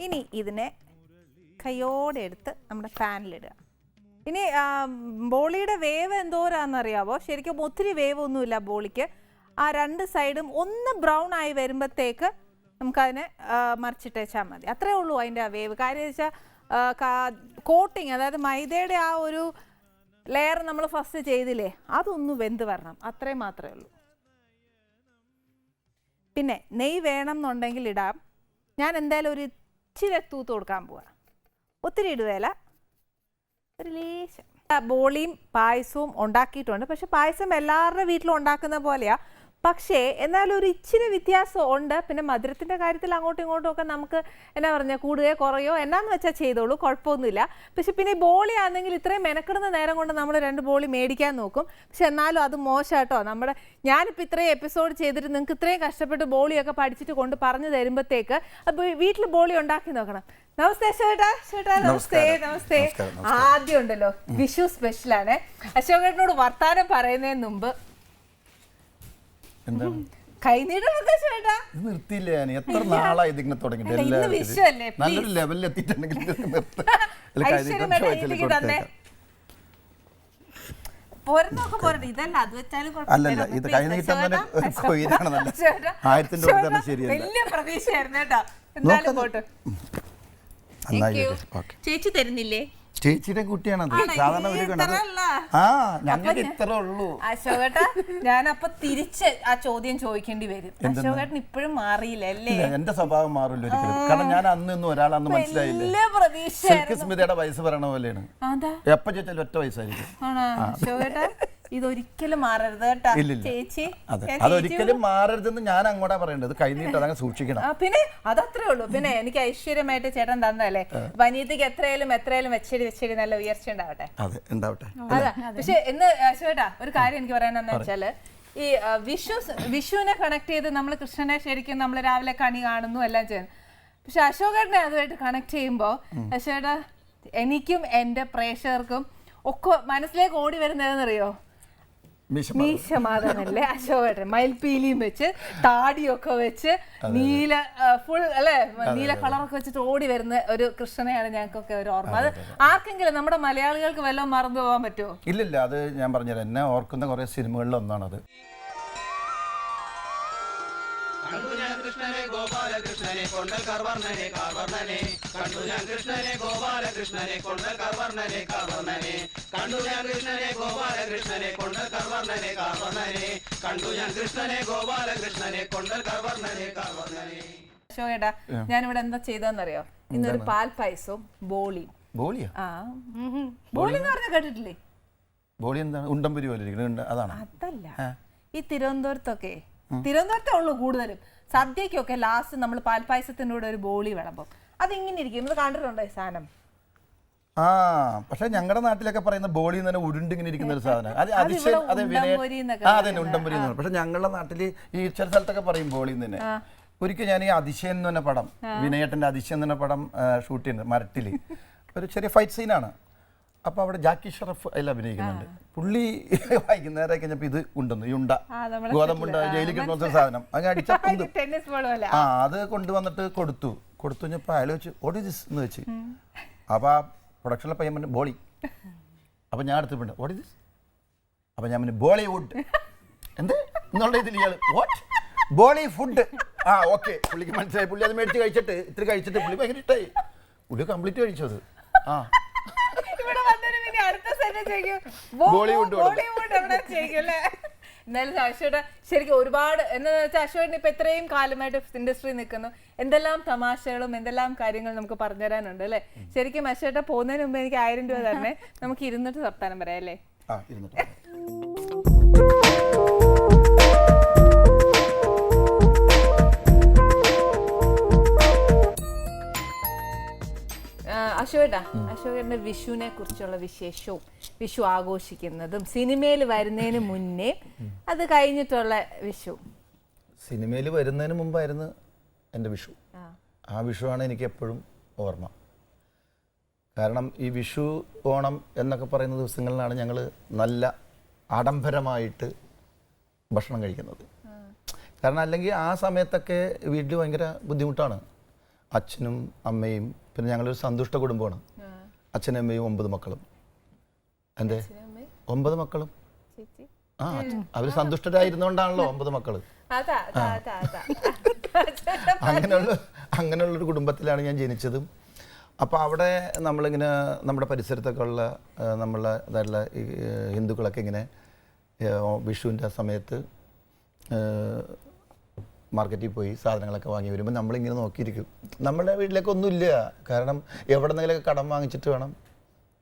ഇനി ഇതിനെ കൈയോടെ എടുത്ത് നമ്മുടെ പാനിലിടുക. ഇനി ബോളിയുടെ വേവ് എന്തോരാണെന്നറിയാവോ? ശരിക്കും ഒത്തിരി വേവ് ഒന്നുമില്ല ബോളിക്ക്. ആ രണ്ട് സൈഡും ഒന്ന് ബ്രൗൺ ആയി വരുമ്പോഴത്തേക്ക് നമുക്കതിനെ മറിച്ചിട്ടേച്ചാൽ മതി. അത്രേ ഉള്ളൂ അതിൻ്റെ ആ വേവ്. കാര്യം വെച്ചാൽ കോട്ടിങ്, അതായത് മൈദയുടെ ആ ഒരു ലെയർ നമ്മൾ ഫസ്റ്റ് ചെയ്തില്ലേ, അതൊന്ന് വെന്ത് വരണം, അത്രയും മാത്രമേ ഉള്ളൂ. പിന്നെ നെയ്യ് വേണം എന്നുണ്ടെങ്കിൽ ഇടാം. ഞാൻ എന്തായാലും ഒരു ഇച്ചിരി തൂത്ത് കൊടുക്കാൻ പോവാം. ഒത്തിരി ഇടുവേല, ഒരു ലേശം. ബോളിയും പായസവും ഉണ്ടാക്കിയിട്ടുണ്ട്. പക്ഷെ പായസം എല്ലാവരുടെ വീട്ടിലും ഉണ്ടാക്കുന്ന പോലെയാ. പക്ഷേ എന്നാലും ഒരു ഇച്ചിരി വ്യത്യാസം ഉണ്ട്. പിന്നെ മധുരത്തിൻ്റെ കാര്യത്തിൽ അങ്ങോട്ടും ഇങ്ങോട്ടും ഒക്കെ നമുക്ക് എന്നാ പറഞ്ഞാൽ കൂടുകയോ കുറയോ എന്നാന്ന് വെച്ചാൽ ചെയ്തോളൂ, കുഴപ്പമൊന്നുമില്ല. പക്ഷെ പിന്നെ ഈ ബോളി ആണെങ്കിൽ ഇത്രയും മെനക്കെടുന്ന നേരം കൊണ്ട് നമ്മൾ 2 ബോളി മേടിക്കാൻ നോക്കും. പക്ഷെ എന്നാലും അത് മോശമാട്ടോ. ഞാനിപ്പോൾ ഇത്രയും എപ്പിസോഡ് ചെയ്തിട്ട് നിങ്ങൾക്ക് ഇത്രയും കഷ്ടപ്പെട്ട് ബോളിയൊക്കെ പഠിച്ചിട്ട് കൊണ്ട് പറഞ്ഞു തരുമ്പോഴത്തേക്ക് അപ്പോൾ വീട്ടിൽ ബോളി ഉണ്ടാക്കി നോക്കണം. നമസ്തേ ചേട്ടാ. നമസ്തേ. ആദ്യം ഉണ്ടല്ലോ വിഷു സ്പെഷ്യലാണ്. അശോകേട്ടനോട് വർത്താനം പറയുന്നതിന് മുമ്പ് നിർത്തിയില്ല. ഞാൻ എത്ര നാളായി ഇതിങ്ങനെ തുടങ്ങിയിട്ട് നല്ലൊരു ലെവലിൽ എത്തിയിട്ടുണ്ടെങ്കിൽ അല്ലല്ല, ഇത് കൈ നീട്ടം കൊയ്യാണ്. നല്ല 1000 രൂപ തന്നെ ശരിയല്ല. ചേച്ചി തരുന്നില്ലേ? ചേച്ചിയുടെ കുട്ടിയാണത്. സാധാരണ ഒരു ഞങ്ങൾക്ക് ഇത്ര ഉള്ളൂ. അശോകേട്ട, ഞാനപ്പൊ തിരിച്ച് ആ ചോദ്യം ചോദിക്കേണ്ടി വരും. അശോകേട്ടൻ ഇപ്പോഴും മാറിയില്ല അല്ലേ? എന്റെ സ്വഭാവം മാറില്ല ഒരിക്കലും. കാരണം ഞാൻ അന്ന് ഒരാളന്ന് മനസ്സിലായില്ലേ. സ്മിതയുടെ വയസ്സ് പറയണ പോലെയാണ്. എപ്പ ചോദിച്ചാലും ഒറ്റ വയസ്സായിരിക്കും. അശോകേട്ട, ഇതൊരിക്കലും മാറരുത് കേട്ടോ ചേച്ചി. അതൊരിക്കലും മാറരുതെന്ന് ഞാൻ അങ്ങോട്ടാ പറയേണ്ടത്. കഴിഞ്ഞിട്ട് അതങ്ങ് സൂക്ഷിക്കണം. പിന്നെ അതത്രേ ഉള്ളൂ. പിന്നെ എനിക്ക് ഐശ്വര്യമായിട്ട് ചേട്ടൻ തന്നല്ലേ, വനിതയ്ക്ക് എത്രയായാലും വെച്ചടി നല്ല ഉയർച്ച ഉണ്ടാവട്ടെ. അതാ. പക്ഷെ എന്ന് അശോകേട്ടാ, ഒരു കാര്യം എനിക്ക് പറയാനെന്ന് വെച്ചാല്, ഈ വിഷുവിനെ കണക്ട് ചെയ്ത് നമ്മൾ കൃഷ്ണനെ ശരിക്കും നമ്മൾ രാവിലെ കണി കാണുന്നു എല്ലാം ചെയ്യുന്നു. പക്ഷെ അശോകേട്ടനെ അതുമായിട്ട് കണക്ട് ചെയ്യുമ്പോ അശോകേട്ടാ, എനിക്കും എന്റെ പ്രേക്ഷകർക്കും ഒക്കെ മനസ്സിലേക്ക് ഓടി വരുന്നതെന്നറിയോ? മീശമാധവനല്ലേ അശോകേട്ടൻ. മയിൽപീലിയും വെച്ച് താടിയൊക്കെ വെച്ച് ഫുൾ അല്ലെ, നീല കളറൊക്കെ വെച്ചിട്ട് ഓടി വരുന്ന ഒരു കൃഷ്ണനെയാണ് ഞങ്ങൾക്കൊക്കെ ഒരു ഓർമ്മ. അത് ആർക്കെങ്കിലും നമ്മുടെ മലയാളികൾക്ക് വല്ലതും മറന്നു പോകാൻ പറ്റുമോ? ഇല്ലില്ല, അത് ഞാൻ പറഞ്ഞുതരാം. എന്നെ ഓർക്കുന്ന കുറെ സിനിമകളിൽ ഒന്നാണത്. കൃഷ്ണനെ ഗോപാലകൃഷ്ണനെ കൊണ്ടൽ കർവർണനെ കാർവർണനെ കണ്ടു ഞാൻ കൃഷ്ണനെ ഗോപാലകൃഷ്ണനെ കൊണ്ടൽ കർവർണനെ കാർവർണനെ കണ്ടു ഞാൻ കൃഷ്ണനെ ഗോപാലകൃഷ്ണനെ കൊണ്ടൽ കർവർണനെ കാർവർണനെ കണ്ടു ഞാൻ കൃഷ്ണനെ ഗോപാലകൃഷ്ണനെ കൊണ്ടൽ കർവർണനെ കാർവർണനെ. അശോകേട്ടാ, ഞാനിവിടെ എന്താ ചെയ്തതെന്നറിയോ? ഇന്നൊരു പാൽ പായസവും ബോളിയും. ബോളിയാ? ബോളി എന്ന് പറഞ്ഞാൽ കേട്ടിട്ടില്ലേ? ബോളി എന്താണ്? ഉണ്ടംപുരി പോലെ ഇരിക്കുന്നത് അതാണ്? അതല്ല, ഈ തിരുവനന്തപുരത്തൊക്കെ ഉള്ളൂ കൂടുതലും. സദ്യക്കൊക്കെ ലാസ്റ്റ് നമ്മൾ പാൽപ്പായസത്തിൻ്റെ കൂടെ ഒരു ബോളി വിളമ്പും. അതിങ്ങനെ ഇരിക്കും. ഇത് കണ്ടിട്ടുണ്ടോ ഈ സാധനം? പക്ഷെ ഞങ്ങളുടെ നാട്ടിലൊക്കെ പറയുന്ന ബോളി തന്നെ ഉരുണ്ടിങ്ങനെ ഇരിക്കുന്ന ഒരു സാധനം. അതെ, ഉണ്ടംപുരി. പക്ഷെ ഞങ്ങളുടെ നാട്ടില് ഈ ചില സ്ഥലത്തൊക്കെ പറയും ബോളി തന്നെ. ഒരിക്കൽ ഞാൻ ഈ അതിശയൻ എന്ന് പറഞ്ഞ പടം, വിനയേട്ടൻ്റെ അതിശയൻ എന്ന് പറഞ്ഞ പടം ഷൂട്ട് ചെയ്യുന്നത് മരട്ടില് ഒരു ചെറിയ ഫൈറ്റ് സീനാണ്. അപ്പോൾ അവിടെ ജാക്കി ഷറഫ് അതിൽ അഭിനയിക്കുന്നുണ്ട്. പുള്ളി വൈകുന്നേരം കഴിഞ്ഞപ്പോൾ ഇത് ഉണ്ടെന്ന്, ഈ ഉണ്ട ഗോതമ്പുണ്ട ജയിലിൽ കിട്ടുന്ന സാധനം അങ്ങനെ അടിച്ച അത് കൊണ്ടുവന്നിട്ട് കൊടുത്തു കഴിഞ്ഞപ്പോൾ അയാൾ വെച്ച് ഓടി ദിസ് എന്ന് വെച്ച്. അപ്പോൾ ആ പ്രൊഡക്ഷനിലെ പയ്യൻ പറഞ്ഞു ബോളി. അപ്പോൾ ഞാൻ എടുത്തിട്ടുണ്ട് ഓടി ദിസ്. അപ്പോൾ ഞാൻ പറഞ്ഞു ബോളിവുഡ് എന്ത് എന്നുള്ള ഇതിൽ ഇയാൾ വാട്ട് ബോളി ഫുഡ്. ഓക്കെ, പുള്ളിക്ക് മനസ്സിലായി. പുള്ളി അത് മേടിച്ച് കഴിച്ചിട്ട് പുള്ളി ഭയങ്കര ഇഷ്ടമായി. പുള്ളി കംപ്ലീറ്റ് കഴിച്ചത്. എന്നാലും അശോകേട്ട ശരിക്കും ഒരുപാട് എന്താണെന്ന് വെച്ചാൽ അശോകേട്ടൻ ഇപ്പൊ ഇത്രയും കാലമായിട്ട് ഇൻഡസ്ട്രി നിൽക്കുന്നു. എന്തെല്ലാം തമാശകളും എന്തെല്ലാം കാര്യങ്ങളും നമുക്ക് പറഞ്ഞു തരാനുണ്ട് അല്ലെ. ശരിക്കും അശോകേട്ട പോകുന്നതിന് മുമ്പ് എനിക്ക് 1000 രൂപ തന്നെ നമുക്ക് ഇരുന്നിട്ട് വർത്താനം പറയാം അല്ലേ? അശോകേട്ടൻ്റെ വിഷുവിനെ കുറിച്ചുള്ള വിശേഷവും വിഷു ആഘോഷിക്കുന്നതും സിനിമയിൽ വരുന്നതിന് മുന്നേ അത് കഴിഞ്ഞിട്ടുള്ള വിഷു. സിനിമയിൽ വരുന്നതിന് മുമ്പായിരുന്നു എൻ്റെ വിഷു. ആ വിഷുവാണ് എനിക്ക് എപ്പോഴും ഓർമ്മ. കാരണം ഈ വിഷു ഓണം എന്നൊക്കെ പറയുന്ന ദിവസങ്ങളിലാണ് ഞങ്ങൾ നല്ല ആഡംബരമായിട്ട് ഭക്ഷണം കഴിക്കുന്നത്. കാരണം അല്ലെങ്കിൽ ആ സമയത്തൊക്കെ വീട്ടിൽ ഭയങ്കര ബുദ്ധിമുട്ടാണ്. അച്ഛനും അമ്മയും പിന്നെ ഞങ്ങളൊരു സന്തുഷ്ട കുടുംബമാണ്. അച്ഛനും അമ്മയും 9 മക്കളും. എന്തേ 9 മക്കളും? അവർ സന്തുഷ്ടരായിരുന്നോണ്ടാണല്ലോ 9 മക്കള്. അങ്ങനെയുള്ളൊരു കുടുംബത്തിലാണ് ഞാൻ ജനിച്ചതും. അപ്പോൾ അവിടെ നമ്മളിങ്ങനെ നമ്മുടെ പരിസരത്തൊക്കെ ഉള്ള നമ്മളതായിട്ടുള്ള ഹിന്ദുക്കളൊക്കെ ഇങ്ങനെ വിഷുവിൻ്റെ സമയത്ത് മാർക്കറ്റിൽ പോയി സാധനങ്ങളൊക്കെ വാങ്ങി വരുമ്പോൾ നമ്മളിങ്ങനെ നോക്കിയിരിക്കും. നമ്മുടെ വീട്ടിലേക്ക് ഒന്നുമില്ല. കാരണം എവിടെ നിന്നെങ്കിലൊക്കെ കടം വാങ്ങിച്ചിട്ട് വേണം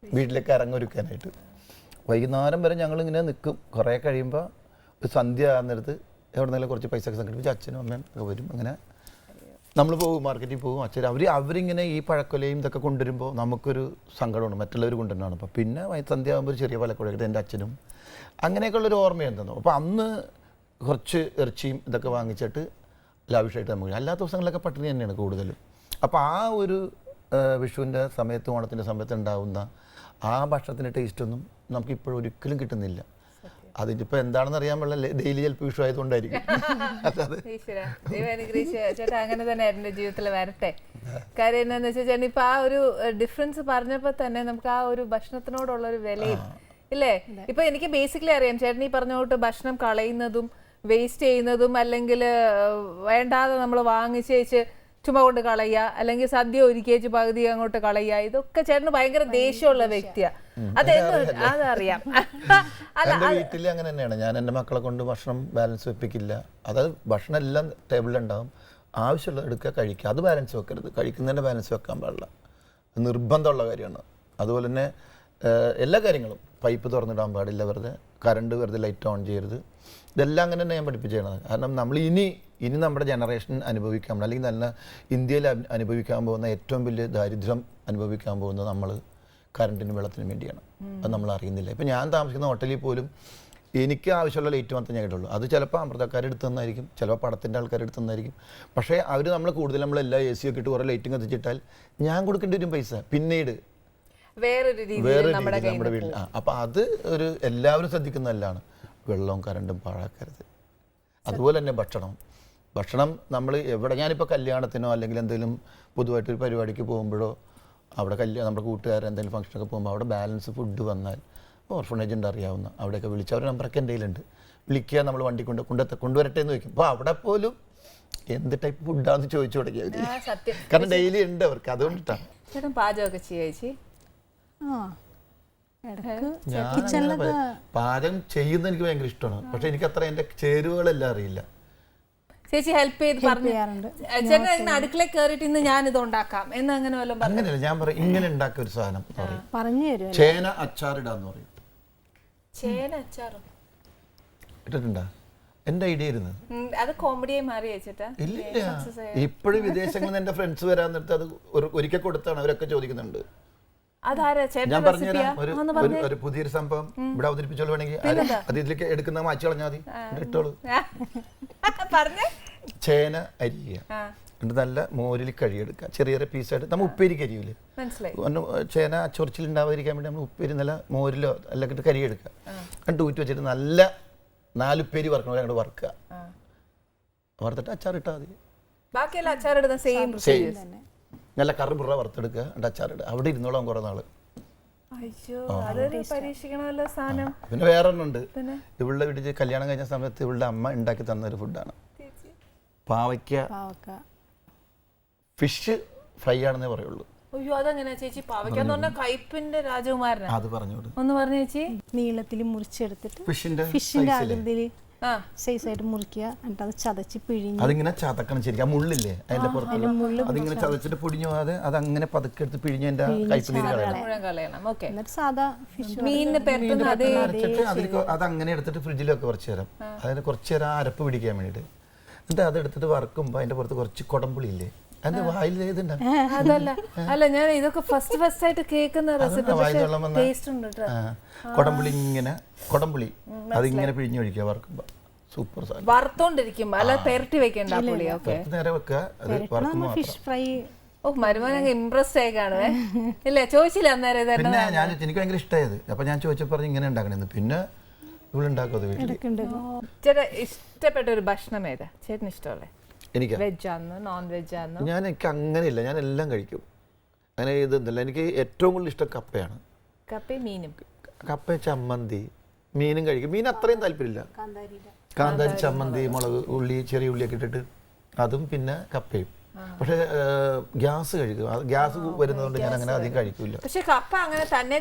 വീട്ടിലേക്ക് ഇറങ്ങൊരുക്കാനായിട്ട്. വൈകുന്നേരം വരെ ഞങ്ങളിങ്ങനെ നിൽക്കും. കുറേ കഴിയുമ്പോൾ ഒരു സന്ധ്യ ആകുന്നിടത്ത് എവിടെന്നെങ്കിലും കുറച്ച് പൈസ ഒക്കെ സംഘടിപ്പിച്ച് അച്ഛനും അമ്മയും ഒക്കെ വരും. അങ്ങനെ നമ്മൾ പോകും, മാർക്കറ്റിൽ പോകും. അച്ഛൻ അവരിങ്ങനെ ഈ പഴക്കൊലയും ഇതൊക്കെ കൊണ്ടുവരുമ്പോൾ നമുക്കൊരു സങ്കടമാണ്, മറ്റുള്ളവർ കൊണ്ടുവരുന്നതാണ്. അപ്പോൾ പിന്നെ സന്ധ്യ ആകുമ്പോൾ ഒരു ചെറിയ പലക്കുഴയിട്ട് എൻ്റെ അച്ഛനും അങ്ങനെയൊക്കെയുള്ളൊരു ഓർമ്മയുണ്ടെന്നു. അപ്പോൾ അന്ന് കുറച്ച് ഇറച്ചിയും ഇതൊക്കെ വാങ്ങിച്ചിട്ട് ലാവിഷായിട്ട് നമുക്ക് അല്ലാത്ത ദിവസങ്ങളിലൊക്കെ പട്ടിണി തന്നെയാണ് കൂടുതലും. അപ്പോൾ ആ ഒരു വിഷുവിൻ്റെ സമയത്ത് ഓണത്തിൻ്റെ സമയത്ത് ഉണ്ടാവുന്ന ആ ഭക്ഷണത്തിൻ്റെ ടേസ്റ്റൊന്നും നമുക്കിപ്പോഴും ഒരിക്കലും കിട്ടുന്നില്ല. അതിനിപ്പോൾ എന്താണെന്ന് അറിയാൻ പാടില്ല, ഡെയിലി ചിലപ്പോൾ വിഷു ആയതുകൊണ്ടായിരിക്കും. ചേട്ടാ അങ്ങനെ തന്നെ എൻ്റെ ജീവിതത്തിൽ വരട്ടെ. കാര്യം എന്താണെന്ന് വെച്ചാൽ ചേട്ടൻ ഇപ്പം ആ ഒരു ഡിഫറൻസ് പറഞ്ഞപ്പോൾ തന്നെ നമുക്ക് ആ ഒരു ഭക്ഷണത്തിനോടുള്ളൊരു വിലയും ഇല്ലേ. ഇപ്പൊ എനിക്ക് ബേസിക്കലി അറിയാം ചേട്ടൻ ഈ പറഞ്ഞോട്ട് ഭക്ഷണം കളയുന്നതും വേസ്റ്റ് ചെയ്യുന്നതും അല്ലെങ്കിൽ വേണ്ടാതെ നമ്മൾ വാങ്ങിച്ചേച്ച് ചുമ കൊണ്ട് കളയുക, അല്ലെങ്കിൽ സദ്യ ഒരുക്കിയേച്ച് പകുതി അങ്ങോട്ട് കളയുക, ഇതൊക്കെ ചേട്ടന് ഭയങ്കര ദേഷ്യമുള്ള വ്യക്തിയാ. അതറിയാം. എൻ്റെ വീട്ടിൽ അങ്ങനെ തന്നെയാണ്. ഞാൻ എൻ്റെ മക്കളെ കൊണ്ട് ഭക്ഷണം ബാലൻസ് വെപ്പിക്കില്ല. അതായത് ഭക്ഷണം എല്ലാം ടേബിളിലുണ്ടാവും, ആവശ്യമുള്ളത് എടുക്കുക, കഴിക്കുക. അത് ബാലൻസ് വെക്കരുത്, കഴിക്കുന്നതിൻ്റെ ബാലൻസ് വെക്കാൻ പാടില്ല, നിർബന്ധമുള്ള കാര്യമാണ്. അതുപോലെ തന്നെ എല്ലാ കാര്യങ്ങളും പൈപ്പ് തുറന്നിടാൻ പാടില്ല, വെറുതെ കറണ്ട് വെറുതെ ലൈറ്റ് ഓൺ ചെയ്യരുത്. ഇതെല്ലാം അങ്ങനെ തന്നെ ഞാൻ പഠിപ്പിച്ചത്. കാരണം നമ്മൾ ഇനി നമ്മുടെ ജനറേഷൻ അനുഭവിക്കാൻ, അല്ലെങ്കിൽ നല്ല ഇന്ത്യയിൽ അനുഭവിക്കാൻ പോകുന്ന ഏറ്റവും വലിയ ദാരിദ്ര്യം അനുഭവിക്കാൻ പോകുന്നത് നമ്മൾ കറണ്ടിനും വെള്ളത്തിനും വേണ്ടിയാണ്. അത് നമ്മൾ അറിയുന്നില്ല. ഇപ്പം ഞാൻ താമസിക്കുന്ന ഹോട്ടലിൽ പോലും എനിക്ക് ആവശ്യമുള്ള ലൈറ്റ് മാത്രമേ ഞാൻ കിട്ടുള്ളൂ. അത് ചിലപ്പോൾ അമൃതക്കാരെടുത്ത് തന്നായിരിക്കും, ചിലപ്പോൾ പടത്തിൻ്റെ ആൾക്കാരെടുത്ത് തന്നായിരിക്കും. പക്ഷേ അവർ നമ്മളെല്ലാം AC ഒക്കെ ഇട്ട് കുറേ ലൈറ്റും കത്തിച്ചിട്ടാൽ ഞാൻ കൊടുക്കേണ്ടി വരും പൈസ പിന്നീട് വേറൊരു രീതിയിൽ നമ്മുടെ വീട്ടിൽ. അപ്പം അത് ഒരു എല്ലാവരും ശ്രദ്ധിക്കുന്നതല്ലാണ്. വെള്ളവും കറണ്ടും പാഴാക്കരുത്. അതുപോലെ തന്നെ ഭക്ഷണം നമ്മൾ എവിടെ, ഞാനിപ്പോൾ കല്യാണത്തിനോ അല്ലെങ്കിൽ എന്തെങ്കിലും പൊതുവായിട്ടൊരു പരിപാടിക്ക് പോകുമ്പോഴോ അവിടെ നമ്മുടെ കൂട്ടുകാർ എന്തെങ്കിലും ഫംഗ്ഷനൊക്കെ പോകുമ്പോൾ അവിടെ ബാലൻസ് ഫുഡ് വന്നാൽ ഓർഫണേജ് ഉണ്ട് അറിയാവുന്ന, അവിടെയൊക്കെ വിളിച്ച് അവരുടെ നമ്പറൊക്കെ എൻ്റെ കയ്യിലുണ്ട്. വിളിക്കുക, നമ്മൾ വണ്ടി കൊണ്ടുവരട്ടെ എന്ന് ചോദിക്കും. അപ്പോൾ അവിടെ പോലും എന്ത് ടൈപ്പ് ഫുഡാണെന്ന് ചോദിച്ചു തുടങ്ങിയത്. കാരണം ഡെയിലി ഉണ്ട് അവർക്ക്, അതുകൊണ്ടിട്ടാണ്. ചേട്ടൻ പാചകമൊക്കെ ചേച്ചി? പാചകം ചെയ്യുന്നത് എനിക്ക് ഭയങ്കര ഇഷ്ടമാണ്. പക്ഷെ എനിക്ക് അത്ര എൻ്റെ ചേരുവകളെല്ലാം അറിയില്ല. ചേച്ചി ഹെൽപ്പ് ചെയ്ത് പറഞ്ഞിട്ടുണ്ട്. ചേട്ടൻ അടുക്കളയിൽ കയറിയിട്ട് ഇന്ന് ഞാനിത് ഉണ്ടാക്കാം എന്ന് അങ്ങനെ വല്ലതും? അങ്ങനെയല്ല, ഞാൻ പറയും ഇങ്ങനെ ഉണ്ടാക്കിയ ഒരു സാധനം പറഞ്ഞു തരും. ചേന അച്ചാറിടാന്ന് പറയും. ചേന അച്ചാറോ ഇട്ടിട്ടുണ്ടാ? എന്റെ ഐഡിയ ഇരുന്ന് അത് കോമഡിയായി മാറി വെച്ചിട്ടാ? ഇല്ല, ഇപ്പോഴും വിദേശങ്ങളിൽ നിന്ന് എന്റെ ഫ്രണ്ട്സ് വരാൻ നേരത്തെ അത് ഒരിക്കൽ കൊടുത്താണ്. അവരൊക്കെ ചോദിക്കുന്നുണ്ട്. ഞാൻ പറഞ്ഞുതരാം ഒരു പുതിയൊരു സംഭവം ഇവിടെ അവതരിപ്പിച്ചോളൂ. വേണമെങ്കിൽ അത് ഇതിലേക്ക് എടുക്കുന്ന മാറ്റി കളഞ്ഞാൽ മതി, ഇട്ടോളൂ. ചേന അരിയുക, എന്നിട്ട് നല്ല മോരിൽ കഴുകിയെടുക്കുക, ചെറിയ ചെറിയ പീസായിട്ട്. നമ്മൾ ഉപ്പേരിക്ക് അരിയൂലേ, ചേന ചൊറിച്ചിലുണ്ടാവാതിരിക്കാൻ വേണ്ടി നമ്മൾ ഉപ്പേരി നല്ല മോരിലോ എല്ലാം ഇട്ട് കഴുകിയെടുക്കുക. എന്നിട്ട് ഊറ്റി വെച്ചിട്ട് നല്ല 4 ഉപ്പേരി വറക്കണ അങ്ങോട്ട് വറുക്കുക. വറുത്തിട്ട് അച്ചാറിട്ടാൽ മതി. ബാക്കിയെല്ലാം അച്ചാറിടുന്ന സെയിം നല്ല കറുപുറ വറുത്തെടുക്കുക, എന്നിട്ട് അച്ചാറിടുക. അവിടെ ഇരുന്നോളാം കുറെ നാള്. പിന്നെ വേറെ ഒന്നുണ്ട്. ഇവളുടെ വീട്ടിൽ കല്യാണം കഴിഞ്ഞ സമയത്ത് ഇവളുടെ അമ്മ ഉണ്ടാക്കി തന്നൊരു ഫുഡാണ് പാവയ്ക്ക ഫിഷ് ഫ്രൈ ആണെന്നേ പറയുള്ളൂ. അത് പറഞ്ഞോളൂ. ഒന്ന് പറഞ്ഞു ചേച്ചി. നീളത്തിൽ മുറിച്ചെടുത്തിട്ട് ഫിഷിന്റെ ആകൃതിയിൽ സൈസായിട്ട് മുറിക്കുക, എന്നിട്ട് അത് ചതച്ച് പിഴിഞ്ഞ് അതിങ്ങനെ ചതക്കണം. ശരിക്കും ആ മുള്ളില്ലേ അതിന്റെ പുറത്ത്, അതിങ്ങനെ ചതച്ചിട്ട് പൊടിഞ്ഞു പോകാതെ അത് അങ്ങനെ പതുക്കെ എടുത്ത് പിഴിഞ്ഞ് അതിന്റെ കൈപ്പിടി കളയണം. എന്നിട്ട് സാധാ ഫിഷ് അത് അങ്ങനെ എടുത്തിട്ട് ഫ്രിഡ്ജിലൊക്കെ കുറച്ച് നേരം, അതായത് കുറച്ച് നേരം ആ അരപ്പ് പിടിക്കാൻ വേണ്ടിയിട്ട്. എന്നിട്ട് അത് എടുത്തിട്ട് വറക്കുമ്പോൾ അതിന്റെ പുറത്ത് കുറച്ച് കൊടമ്പുളി ഇല്ലേ, അതിന്റെ വായിൽ അല്ല ഞാൻ ഇതൊക്കെ ഫസ്റ്റ് ആയിട്ട് കേൾക്കുന്ന കൊടമ്പുളി ഇങ്ങനെ കൊടമ്പുളി അതിങ്ങനെ പിഴിഞ്ഞൊഴിക്കുക വറക്കുമ്പോ. സൂപ്പർ സാധനം. വറുത്തോണ്ടിരിക്കുമ്പോ അല്ല പെരട്ടി വെക്കണ്ട പുളി. നേരെ വെക്കുക, അത് വറക്കുമ്പോ ഫിഷ് ഫ്രൈ. മരുമോനങ്ങ് ഇംപ്രസ്ഡ് ആയി കാണുവേ. ഇല്ല ചോദിച്ചില്ല അന്നേരം. പിന്നെ എനിക്ക് ഭയങ്കര ഇഷ്ടമായത്. അപ്പൊ ഞാൻ ചോദിച്ചപ്പോ പറഞ്ഞു ഇങ്ങനെ ഉണ്ടാക്കണെന്ന്. പിന്നെ ഇവളുണ്ടാക്കും വീട്ടിൽ. ചേട്ടാ ഇഷ്ടപ്പെട്ട ഒരു ഭക്ഷണം ഏതാ ചേട്ടന് ഇഷ്ടമല്ലേ? എനിക്ക് വെജാന്നോ നോൺ വെജാന്നോ? എനിക്ക് അങ്ങനെയില്ല, ഞാൻ എല്ലാം കഴിക്കും. അങ്ങനെ ഇതൊന്നുമില്ല. എനിക്ക് ഏറ്റവും കൂടുതൽ ഇഷ്ടം കപ്പയാണ്. കപ്പയും മീനും. കപ്പ ചമ്മന്തി, മീനും കഴിക്കും. മീൻ അത്രയും താല്പര്യമില്ല. കാന്താരി ചമ്മന്തി, മുളക് ഉള്ളി ചെറിയ ഉള്ളിയൊക്കെ ഇട്ടിട്ട് അതും, പിന്നെ കപ്പയും. പക്ഷേ ഗ്യാസ് കഴിക്കും, ഗ്യാസ് വരുന്നതുകൊണ്ട് ഞാൻ അങ്ങനെ അധികം കഴിക്കില്ല. പക്ഷെ കപ്പ അങ്ങനെ തന്നെ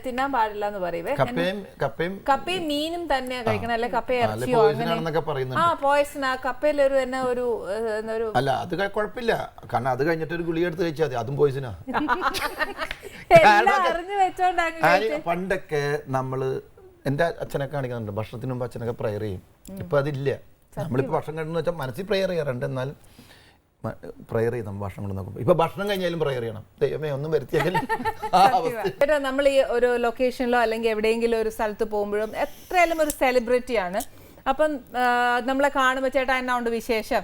തിന്നാൻ പാടില്ല എന്ന് പറയുവേ. കപ്പയും മീനും തന്നെ കഴിക്കണം, അല്ലെ കപ്പ ഇറച്ചിയോ പോയിസൺ. ആ കപ്പയിലൊരു തന്നെ ഒരു അല്ല, അത് കുഴപ്പമില്ല, കാരണം അത് കഴിഞ്ഞിട്ട് ഒരു ഗുളിക എടുത്ത് കഴിച്ചാൽ മതി, അതും പോയിസനാ. അറിഞ്ഞു വെച്ചോണ്ടാ. പണ്ടൊക്കെ നമ്മള് എൻ്റെ അച്ഛനൊക്കെ കാണിക്കുന്നുണ്ട്, ഭക്ഷണത്തിന് മുമ്പ് അച്ഛനൊക്കെ പ്രയർ ചെയ്യും. ഇപ്പൊ അതില്ല. നമ്മളിപ്പോൾ ഭക്ഷണം കഴിക്കുന്ന വെച്ചാൽ മനസ്സിൽ പ്രയർ ചെയ്യാറുണ്ട്, എന്നാൽ പ്രയർ ചെയ്യും നമ്മൾ ഭക്ഷണം നോക്കുമ്പോൾ. ഇപ്പൊ ഭക്ഷണം കഴിഞ്ഞാലും പ്രയർ ചെയ്യണം, ദൈവമേ ഒന്നും വരുത്തിയാലും. നമ്മൾ ഈ ഒരു ലൊക്കേഷനിലോ അല്ലെങ്കിൽ എവിടെയെങ്കിലും ഒരു സ്ഥലത്ത് പോകുമ്പോഴും എത്രയായാലും ഒരു സെലിബ്രിറ്റിയാണ്. അപ്പം നമ്മളെ കാണുമ്പോൾ ചേട്ടാ എന്നാ ഉണ്ട് വിശേഷം,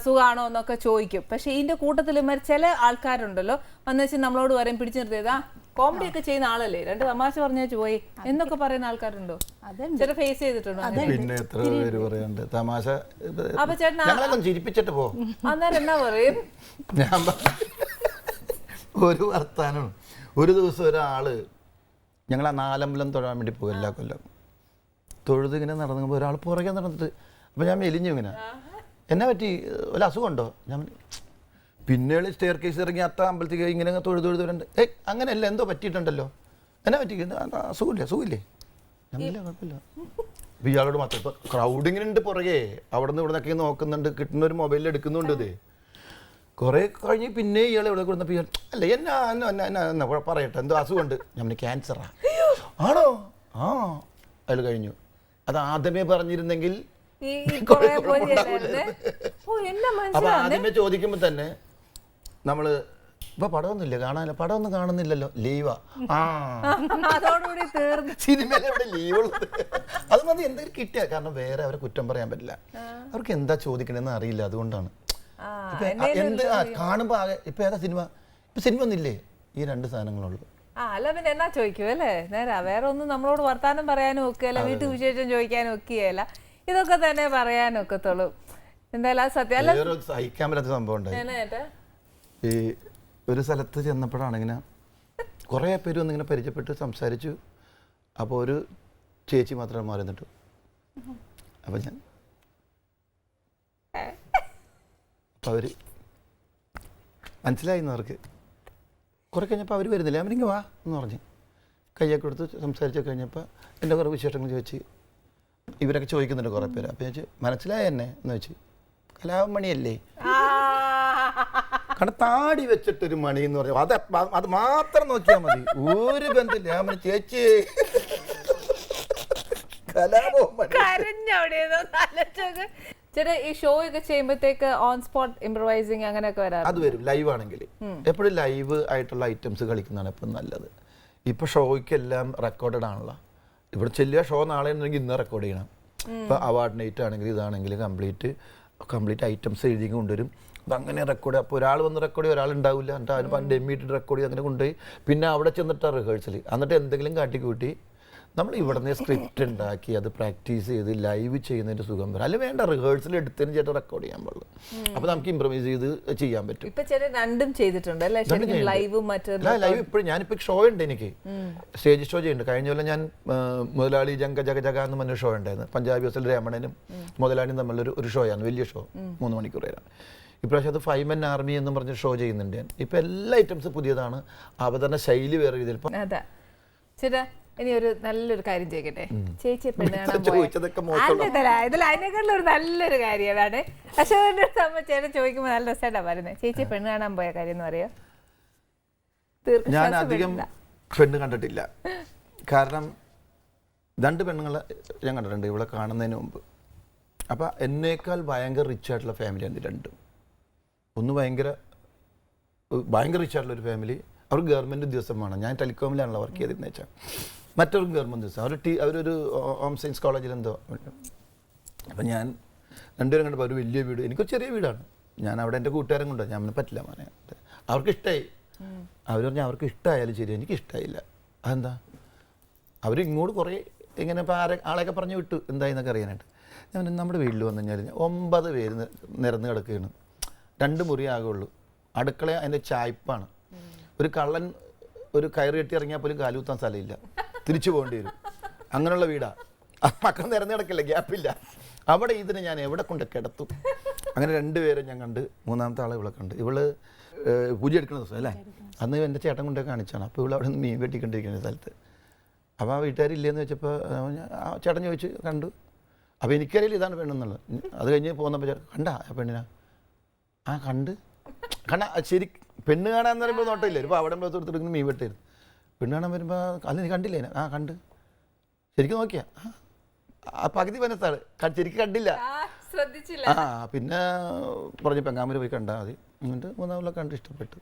സുഖാണോ എന്നൊക്കെ ചോദിക്കും. പക്ഷെ ഇതിന്റെ കൂട്ടത്തിൽ ചില ആൾക്കാരുണ്ടല്ലോ വന്നു വെച്ചാൽ നമ്മളോട് പറയും പിടിച്ചു നിർത്തിയതാ കോമഡി ഒക്കെ ചെയ്യുന്ന ആളല്ലേ, 2 തമാശ പറഞ്ഞു പോയി എന്നൊക്കെ പറയുന്ന ആൾക്കാരുണ്ടോ? ചേട്ടാ ഫേസ് ചെയ്തിട്ടുണ്ടോ? പിന്നെ എത്ര പേര് പറയാണ്ട് തമാശ. അപ്പൊ ചേട്ടൻ ചിരിപ്പിച്ചിട്ട് പോ, അന്നേരം എന്നാ പറയും? ഞാൻ ഒരു വർത്താനം. ഒരു ദിവസം ഒരാള്, ഞങ്ങൾ ആ 4 അമ്പലം തൊഴാൻ വേണ്ടി പോകും എല്ലാ കൊല്ലം. തൊഴുതിങ്ങനെ നടന്നുമ്പോൾ ഒരാൾ പുറകെ നടന്നിട്ട്, അപ്പോൾ ഞാൻ മെലിഞ്ഞു ഇങ്ങനെ, എന്നാ പറ്റി, വല്ല അസുഖമുണ്ടോ? ഞാൻ പിന്നെ സ്റ്റെയർ കേസ് ഇറങ്ങി അമ്പലത്തേക്ക് ഇങ്ങനെ തൊഴുതുണ്ട്. അങ്ങനെയല്ല, എന്തോ പറ്റിയിട്ടുണ്ടല്ലോ, എന്നാ പറ്റി, അസുഖമില്ലേ? ഞങ്ങളില്ല, കുഴപ്പമില്ല. അപ്പോൾ ഇയാളോട് മാത്രം. ഇപ്പോൾ ക്രൗഡിങ്ങനെ ഉണ്ട് പുറകെ, അവിടെ നിന്ന് ഇവിടെ നിന്നൊക്കെ നോക്കുന്നുണ്ട്, കിട്ടുന്ന ഒരു മൊബൈലിൽ എടുക്കുന്നുണ്ട്. ഇത് കുറേ കഴിഞ്ഞ് പിന്നെ ഇയാൾ ഇവിടെ കൊടുത്തപ്പോൾ ഇയാൾ അല്ല എന്നാ പറയട്ടെ, എന്തോ അസുഖമുണ്ട്. ഞാൻ ക്യാൻസറാ. ആണോ? ആ, അതിൽ കഴിഞ്ഞു. അത് ആദ്യമേ പറഞ്ഞിരുന്നെങ്കിൽ അപ്പൊ ആദ്യമേ ചോദിക്കുമ്പോ തന്നെ നമ്മള് ഇപ്പൊ പടമൊന്നുമില്ല, കാണാനില്ല, പടമൊന്നും കാണുന്നില്ലല്ലോ, ലീവാ. സിനിമയിൽ എവിടെ ലീവുള്ളത്? അത് മതി, എന്തെങ്കിലും കിട്ടിയ. കാരണം വേറെ അവരെ കുറ്റം പറയാൻ പറ്റില്ല, അവർക്ക് എന്താ ചോദിക്കണെന്ന് അറിയില്ല, അതുകൊണ്ടാണ്. എന്ത് കാണുമ്പോ ഇപ്പൊ ഏതാ സിനിമ, ഇപ്പൊ സിനിമ ഒന്നില്ലേ, ഈ 2 സാധനങ്ങളുള്ളൂ. അല്ല പിന്നെ എന്നാ ചോദിക്കും അല്ലേ, നേരാ. വേറെ ഒന്നും നമ്മളോട് വർത്താനം പറയാനും ഒക്കെയല്ല, വീട്ടു വിശേഷം ചോദിക്കാനും ഒക്കെയല്ല, ഇതൊക്കെ തന്നെ പറയാനൊക്കത്തുള്ളൂ. എന്തായാലും അത് സത്യം സഹിക്കാൻ പറ്റാത്ത സംഭവം ഉണ്ടായി. ഈ ഒരു സ്ഥലത്ത് ചെന്നപ്പോഴാണ് ഇങ്ങനെ കുറേ പേര് വന്നിങ്ങനെ പരിചയപ്പെട്ട് സംസാരിച്ചു. അപ്പോൾ ഒരു ചേച്ചി മാത്രം മാറി നിന്നിട്ടു. അപ്പം ഞാൻ അപ്പം അവർ മനസ്സിലായിരുന്നു അവർക്ക്. കുറേ കഴിഞ്ഞപ്പോൾ അവർ വരുന്നില്ല, അവരിങ്ങ് വാ എന്ന് പറഞ്ഞ് കയ്യൊക്കെ കൊടുത്ത് സംസാരിച്ചൊക്കെ കഴിഞ്ഞപ്പോൾ എൻ്റെ കുറേ വിശേഷങ്ങൾ ചോദിച്ച് ഇവരൊക്കെ ചോദിക്കുന്നുണ്ട് കുറേ പേര്. അപ്പം ചോദിച്ചു മനസ്സിലായ എന്നെ എന്ന് വെച്ച്, കലാമണിയല്ലേ? കാരണം താടി വെച്ചിട്ടൊരു മണി എന്ന് പറഞ്ഞു, അത് മാത്രം നോക്കിയാൽ മതി, ഒരു ബന്ധമില്ല. ഞാൻ ചേച്ചി ചേട്ടാ ഈ ഷോ ഒക്കെ ചെയ്യുമ്പോഴത്തേക്ക് ഓൺ സ്പോട്ട് ഇംപ്രവൈസിങ് അങ്ങനെയൊക്കെ വരാം? അത് വരും. ലൈവ് ആണെങ്കിൽ എപ്പോഴും ലൈവ് ആയിട്ടുള്ള ഐറ്റംസ് കളിക്കുന്നതാണ് എപ്പോഴും നല്ലത്. ഇപ്പൊ ഷോയ്ക്കെല്ലാം റെക്കോർഡഡ് ആണല്ലോ. ഇവിടെ ചെല്ലുക ഷോ നാളെ ഉണ്ടെങ്കിൽ ഇന്ന് റെക്കോർഡ് ചെയ്യണം. ഇപ്പൊ അവാർഡ് നൈറ്റ് ആണെങ്കിൽ ഇതാണെങ്കിൽ കംപ്ലീറ്റ് ഐറ്റംസ് എഴുതി കൊണ്ടുവരും. അപ്പം അങ്ങനെ റെക്കോർഡ്. അപ്പോൾ ഒരാൾ വന്ന് റെക്കോർഡ് ചെയ്യും, ഒരാളുണ്ടാവില്ല. എന്നിട്ട് അതിന് ഡെമ്മിയിട്ട് റെക്കോർഡ് ചെയ്ത് അങ്ങനെ കൊണ്ടുപോയി പിന്നെ അവിടെ ചെന്നിട്ടാണ് റിഹേഴ്സൽ. എന്നിട്ട് എന്തെങ്കിലും കാട്ടിക്കൂട്ടി നമ്മൾ ഇവിടെ നിന്ന് സ്ക്രിപ്റ്റ് ഉണ്ടാക്കി അത് പ്രാക്ടീസ് ചെയ്ത് ലൈവ് ചെയ്യുന്നതിൻ്റെ സുഖം വരും. അല്ലെങ്കിൽ വേണ്ട, റിഹേഴ്സൽ എടുത്തതിന് ചേട്ടൻ റെക്കോർഡ് ചെയ്യാൻ പാടുള്ളൂ. അപ്പോൾ നമുക്ക് ഇംപ്രവൈസ് ചെയ്ത് ചെയ്യാൻ പറ്റും. ലൈവ് ഇപ്പോഴും ഞാനിപ്പോൾ ഷോ ഉണ്ട്, എനിക്ക് സ്റ്റേജ് ഷോ ചെയ്യുന്നുണ്ട്. കഴിഞ്ഞ കൊല്ലം ഞാൻ മുതലാളി ജഗ ജഗ ജഗ എന്ന് പറഞ്ഞൊരു ഷോ ഉണ്ടായിരുന്നു. പഞ്ചാബി ഹൗസിൽ രമണനും മുതലാളിയും തമ്മിലൊരു ഷോ ആണ്, വലിയ ഷോ, 3 മണിക്കൂർ വരാണ്. ഇപ്രാവശ്യം അത് 5 Men Army എന്ന് പറഞ്ഞ ഷോ ചെയ്യുന്നുണ്ട് ഞാൻ. ഇപ്പം എല്ലാ ഐറ്റംസും പുതിയതാണ്, അവതരണ ശൈലി വേറെ രീതിയിൽ. ചേട്ടാ ഇനി ഒരു നല്ലൊരു കാര്യം ചെയ്യട്ടെ, ചേച്ചി പെണ്ണ് കാണാൻ പോയതല്ല, അതിനേക്കാളും ഒരു നല്ലൊരു കാര്യമാണ്. അശോകന്റെ ചേട്ടൻ ചോദിക്കുമ്പോൾ നല്ല രസമായിട്ടാ പറയുന്നത്. ചേച്ചി പെണ്ണ് കാണാൻ പോയ കാര്യം എന്ന് പറയാ? ഞാൻ അധികം പെണ്ണ് കണ്ടിട്ടില്ല, കാരണം 2 പെണ്ണുങ്ങളെ ഞാൻ കണ്ടിട്ടുണ്ട് ഇവിടെ കാണുന്നതിന് മുമ്പ്. അപ്പം എന്നേക്കാൾ ഭയങ്കര റിച്ച് ആയിട്ടുള്ള ഫാമിലിയാണ് 2. ഒന്ന് ഭയങ്കര റിച്ച് ആയിട്ടുള്ളൊരു ഫാമിലി, അവർ ഗവൺമെൻറ് ഉദ്യോഗസ്ഥമാണ്. ഞാൻ ടെലികോമിലാണല്ലോ വർക്ക് ചെയ്തിരുന്നത് വെച്ചാൽ. മറ്റൊരു ഗവൺമെൻറ് ഉദ്യോഗസ്ഥൻ, അവരൊരു ഹോം സയൻസ് കോളേജിൽ എന്തോ. അപ്പം ഞാൻ 2 പേരും കണ്ടപ്പോൾ ഒരു വലിയ വീട്, എനിക്കൊരു ചെറിയ വീടാണ്. ഞാൻ അവിടെ എൻ്റെ കൂട്ടുകാരൻ കൊണ്ടോ, ഞാൻ പറ്റില്ല മോനെ, അവർക്ക് ഇഷ്ടമായി. അവർ പറഞ്ഞാൽ അവർക്ക് ഇഷ്ടമായാലും ശരി, എനിക്ക് ഇഷ്ടമായില്ല. അതെന്താ? അവരിങ്ങോട്ട് കുറേ ഇങ്ങനെ ഇപ്പോൾ ആളെയൊക്കെ പറഞ്ഞു വിട്ടു എന്തായെന്നൊക്കെ അറിയാനായിട്ട്. ഞാൻ നമ്മുടെ വീട്ടിൽ വന്നു കഴിഞ്ഞാൽ 9 പേര് നിരന്ന് കിടക്കുകയാണ്, 2 മുറി ആകുള്ളൂ. അടുക്കള അതിൻ്റെ ചായ്പാണ്. ഒരു കള്ളൻ ഒരു കയറ് കെട്ടി ഇറങ്ങിയാൽ പോലും കാലുകുത്താൻ സ്ഥലമില്ല, തിരിച്ചു പോകേണ്ടി വരും. അങ്ങനെയുള്ള വീടാണ്. മക്കൾ നിരന്ന് കിടക്കില്ല, ഗ്യാപ്പില്ല. അവിടെ ഇതിനെ ഞാൻ എവിടെ കൊണ്ട് കിടത്തും? അങ്ങനെ രണ്ടുപേരും ഞാൻ കണ്ട്. മൂന്നാമത്തെ ആളെ ഇവളെ കണ്ട്. ഇവള് പൂജ എടുക്കുന്ന ദിവസം അല്ലേ, അന്ന് എൻ്റെ ചേട്ടൻ കൊണ്ടേ കാണിച്ചാണ്. അപ്പോൾ ഇവൾ അവിടെ നിന്ന് മീൻ വെട്ടിക്കൊണ്ടിരിക്കുന്ന സ്ഥലത്ത്. അപ്പോൾ ആ വീട്ടുകാരില്ലെന്ന് വെച്ചപ്പോൾ ചേട്ടൻ ചോദിച്ചു കണ്ടു. അപ്പോൾ എനിക്കറിയില്ല ഇതാണ് പെണ്ണെന്നുള്ളത്. അത് കഴിഞ്ഞ് പോകുന്നപ്പോൾ കണ്ടാ ആ പെണ്ണിനാ? ആ കണ്ട് ശരി. പെണ്ണ് കാണാന്ന് പറയുമ്പോൾ നോട്ടില്ല. ഇപ്പോൾ അവിടെ എടുത്തിട്ട് മീൻ വെട്ടായിരുന്നു. പെണ്ണ് കാണാൻ വരുമ്പോൾ അല്ല നീ കണ്ടില്ലേ? ആ കണ്ട്. ശരിക്കും നോക്കിയാ ആ പകുതി മനസ്സാണ്, ശരിക്കും കണ്ടില്ല. ശ്രദ്ധിച്ചില്ല. ആ പിന്നെ പറഞ്ഞു പെങ്ങാമര് പോയി കണ്ടാൽ മതി. എന്നിട്ട് മൂന്നാമത്തെ കണ്ട് ഇഷ്ടപ്പെട്ടു.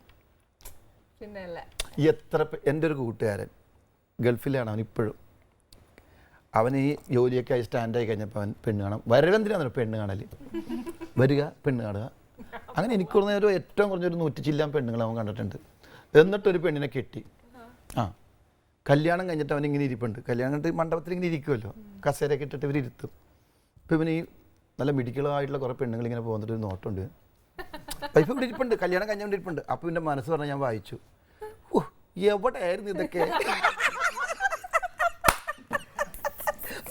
പിന്നെ എത്ര എൻ്റെ ഒരു കൂട്ടുകാരൻ ഗൾഫിലാണ്, അവൻ ഇപ്പോഴും. അവൻ ഈ ജോലിയൊക്കെ ആയി സ്റ്റാൻഡായി കഴിഞ്ഞപ്പോൾ അവൻ പെണ്ണ് കാണാൻ വരവെന്തിനാണ് പെണ്ണ് കാണൽ, വരിക പെണ്ണ് കാണുക. അങ്ങനെ എനിക്ക് ഒരു ഏറ്റവും കുറഞ്ഞൊരു 100 ചില്ലാൻ പെണ്ണുങ്ങൾ അവൻ കണ്ടിട്ടുണ്ട്. എന്നിട്ടൊരു പെണ്ണിനെ കെട്ടി. ആ കല്യാണം കഴിഞ്ഞിട്ട് അവൻ ഇങ്ങനെ ഇരിപ്പുണ്ട്. കല്യാണം കഴിഞ്ഞിട്ട് മണ്ഡപത്തിൽ ഇങ്ങനെ ഇരിക്കുമല്ലോ, കസേരയൊക്കെ ഇട്ടിട്ട് ഇവർ ഇരുത്തും. ഇപ്പം ഇവന് ഈ നല്ല മിടികളായിട്ടുള്ള കുറേ പെണ്ണുങ്ങൾ ഇങ്ങനെ പോകുന്നിട്ട് ഒരു നോട്ടുണ്ട്. ഇപ്പം ഇവിടെ ഇരിപ്പുണ്ട്, കല്യാണം കഴിഞ്ഞുകൊണ്ട് ഇരിപ്പുണ്ട്. അപ്പം എൻ്റെ മനസ്സ് പറഞ്ഞാൽ ഞാൻ വായിച്ചു, ഓ എവിടെ ആയിരുന്നു ഇതൊക്കെ?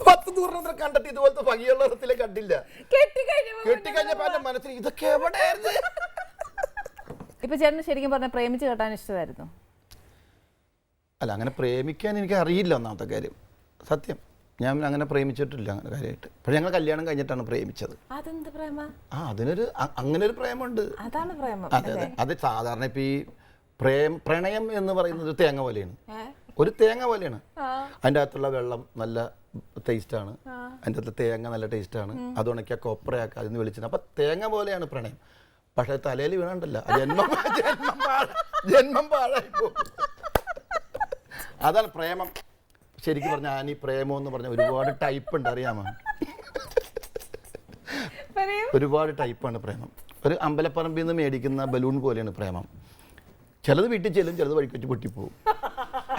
10 ദൂരം കണ്ടിട്ട് ഇതുപോലത്തെ ഭംഗിയുള്ള ഇടത്തിലെ കണ്ടില്ല. കെട്ടിക്കഴിഞ്ഞപ്പോ എൻ്റെ മനസ്സിൽ ഇതൊക്കെ എവിടെയായിരുന്നു? ഇപ്പൊ ചേട്ടന് ശരിക്കും പറഞ്ഞാൽ പ്രേമിച്ച് കെട്ടാൻ ഇഷ്ടമായിരുന്നു? അല്ല, അങ്ങനെ പ്രേമിക്കാൻ എനിക്ക് അറിയില്ല. ഒന്നാമത്തെ കാര്യം സത്യം, ഞാൻ അങ്ങനെ പ്രേമിച്ചിട്ടില്ല അങ്ങനെ കാര്യമായിട്ട്. പക്ഷെ ഞങ്ങൾ കല്യാണം കഴിഞ്ഞിട്ടാണ് പ്രേമിച്ചത്. അതെന്ത് പ്രേമ? ആ അതിനൊരു അങ്ങനെ ഒരു പ്രേമുണ്ട്. അതാണ് പ്രേമം. അതെ അതെ. അത് സാധാരണ ഇപ്പം ഈ പ്രണയം എന്ന് പറയുന്നത് തേങ്ങ പോലെയാണ്. ഒരു തേങ്ങ പോലെയാണ്. അതിൻ്റെ അകത്തുള്ള വെള്ളം നല്ല ടേസ്റ്റാണ്, അതിൻ്റെ അകത്ത് തേങ്ങ നല്ല ടേസ്റ്റാണ്. അത് ഉണക്കിയ കൊപ്രയാക്കുക, അതിന് വെളിച്ചെണ്ണ. അപ്പം തേങ്ങ പോലെയാണ് പ്രണയം. പക്ഷെ തലയിൽ വീണണ്ടല്ല, ജന്മം പാഴായിപ്പോ. അതാണ് പ്രേമം. ശരിക്കും പറഞ്ഞാൽ ഈ പ്രേമം എന്ന് പറഞ്ഞാൽ ഒരുപാട് ടൈപ്പ് ഉണ്ട്, അറിയാമോ? ഒരുപാട് ടൈപ്പാണ് പ്രേമം. ഒരു അമ്പലപ്പറമ്പിൽ നിന്ന് മേടിക്കുന്ന ബലൂൺ പോലെയാണ് പ്രേമം. ചിലത് വീട്ടിൽ ചെല്ലും, ചിലത് വഴിക്ക് വെച്ച് പൊട്ടിപ്പോവും.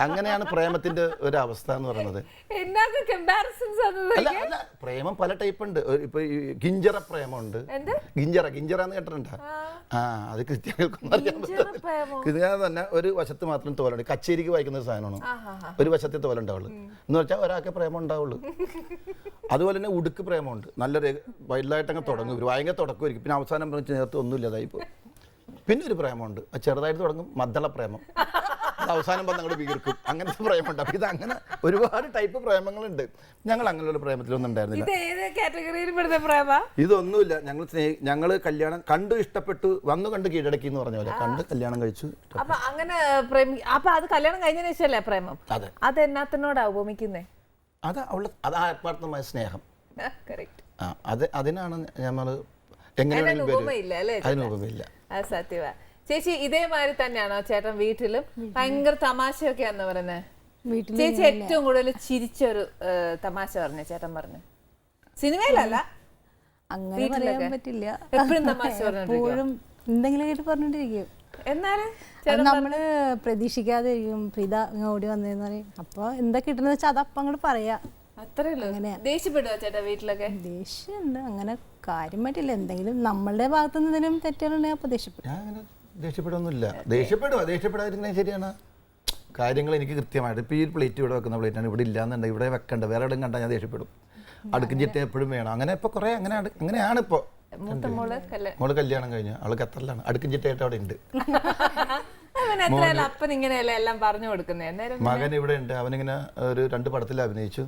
അങ്ങനെയാണ് പ്രേമത്തിന്റെ ഒരു അവസ്ഥ എന്ന് പറയുന്നത്. അല്ല അല്ല, പ്രേമം പല ടൈപ്പ് ഉണ്ട്. ഇപ്പൊ ഗിഞ്ചറ പ്രേമമുണ്ട്. ഗിഞ്ചറ എന്ന് കേട്ടിട്ടുണ്ടോ? ആ അത് ക്രിസ്ത്യാനികൾക്കൊന്നും അറിയാൻ പറ്റില്ല. ക്രിസ്ത്യാനി തന്നെ ഒരു വശത്ത് മാത്രം തോലുണ്ട്. കച്ചേരിക്ക് വായിക്കുന്ന ഒരു സാധനമാണ്. ഒരു വശത്തെ തോലുണ്ടാവുള്ളൂ എന്ന് വെച്ചാൽ ഒരാൾക്ക് പ്രേമം ഉണ്ടാവുള്ളൂ. അതുപോലെ തന്നെ ഉടുക്ക് പ്രേമമുണ്ട്. നല്ലൊരു വൈൽഡായിട്ട് അങ്ങ് തുടങ്ങും, ഭയങ്കര തുടക്കമായിരിക്കും. പിന്നെ അവസാനം പറഞ്ഞ് ചേർത്ത് ഒന്നുമില്ലതായി പോകും. പിന്നെ ഒരു പ്രേമമുണ്ട്, ചെറുതായിട്ട് തുടങ്ങും, മദ്ദള പ്രേമം. അവസാനം വന്ന് അങ്ങോട്ട് വീർക്കും. അങ്ങനത്തെ പ്രേമുണ്ട്. അപ്പം ഇത് അങ്ങനെ ഒരുപാട് ടൈപ്പ് പ്രേമങ്ങളുണ്ട്. ഞങ്ങൾ അങ്ങനെയുള്ള പ്രേമത്തിലൊന്നും ഉണ്ടായിരുന്നില്ല. ഇതൊന്നുമില്ല. ഞങ്ങൾ കല്യാണം കണ്ടു ഇഷ്ടപ്പെട്ടു, വന്നു കണ്ട് കീഴടക്കി എന്ന് പറഞ്ഞ പോലെ കണ്ട് കല്യാണം കഴിച്ചു. അങ്ങനെ അത് കല്യാണം കഴിഞ്ഞതിന് ശേഷമല്ലേ പ്രേമം? അതെ. അത് എന്നാത്തിനോടാ ഉപമിക്കുന്നേ? അത് ആത്മാർത്ഥമായ സ്നേഹം. അതിനാണ് നമ്മൾ അതിനുപമില്ല. സത്യവാ. ചേച്ചി ഇതേമാതിരി തന്നെയാണോ ചേട്ടൻ വീട്ടിലും? ഭയങ്കര തമാശയൊക്കെയാന്ന് പറയുന്നത്. ചേച്ചി ഏറ്റവും കൂടുതൽ ചിരിച്ചൊരു തമാശ പറഞ്ഞു ചേട്ടൻ പറഞ്ഞു? സിനിമയിലല്ല, അങ്ങനെ പറയാൻ പറ്റില്ല. എപ്പോഴും തമാശ എപ്പോഴും എന്തെങ്കിലും പറഞ്ഞോണ്ടിരിക്കും. എന്നാലും നമ്മള് പ്രതീക്ഷിക്കാതെ ഇരിക്കും. പ്രീത ഓടി വന്നതെന്ന് പറയും. അപ്പൊ എന്താ കിട്ടുന്ന വെച്ചാൽ അതപ്പം അങ്ങോട്ട് പറയാ. ദേഷ്യപ്പെടുക ചേട്ടാ വീട്ടിലൊക്കെ? ദേഷ്യമുണ്ട്, അങ്ങനെ കാര്യമായിട്ടില്ല. എന്തെങ്കിലും നമ്മളുടെ ഭാഗത്തു നിന്ന് എന്തെങ്കിലും തെറ്റുകളുണ്ടെങ്കിൽ അപ്പൊ ദേഷ്യപ്പെടും. ദേഷ്യപ്പെടുന്നില്ല. ദേഷ്യപ്പെടാതിരിക്കുന്നത് ശരിയാണ്. കാര്യങ്ങൾ എനിക്ക് കൃത്യമായിട്ട് ഇപ്പോൾ ഈ പ്ലേറ്റ് ഇവിടെ വെക്കുന്ന പ്ലേറ്റാണ്, ഇവിടെ ഇല്ലാന്നുണ്ടെങ്കിൽ ഇവിടെ വെക്കണ്ട, വേറെ എവിടെയും കണ്ടാൽ ഞാൻ ദേഷ്യപ്പെടും. അടുക്കും ചിറ്റ എപ്പോഴും വേണം. അങ്ങനെ ഇപ്പോൾ കുറേ അങ്ങനെയാണ് ഇപ്പോൾ. മോള് കല്യാണം കഴിഞ്ഞു, അവള് ഖത്തറിലാണ്. അടുക്കും ചിട്ടയായിട്ട് അവിടെ ഉണ്ട്. മകൻ ഇവിടെ ഉണ്ട്. അവനിങ്ങനെ ഒരു 2 പടത്തിൽ അഭിനയിച്ചു.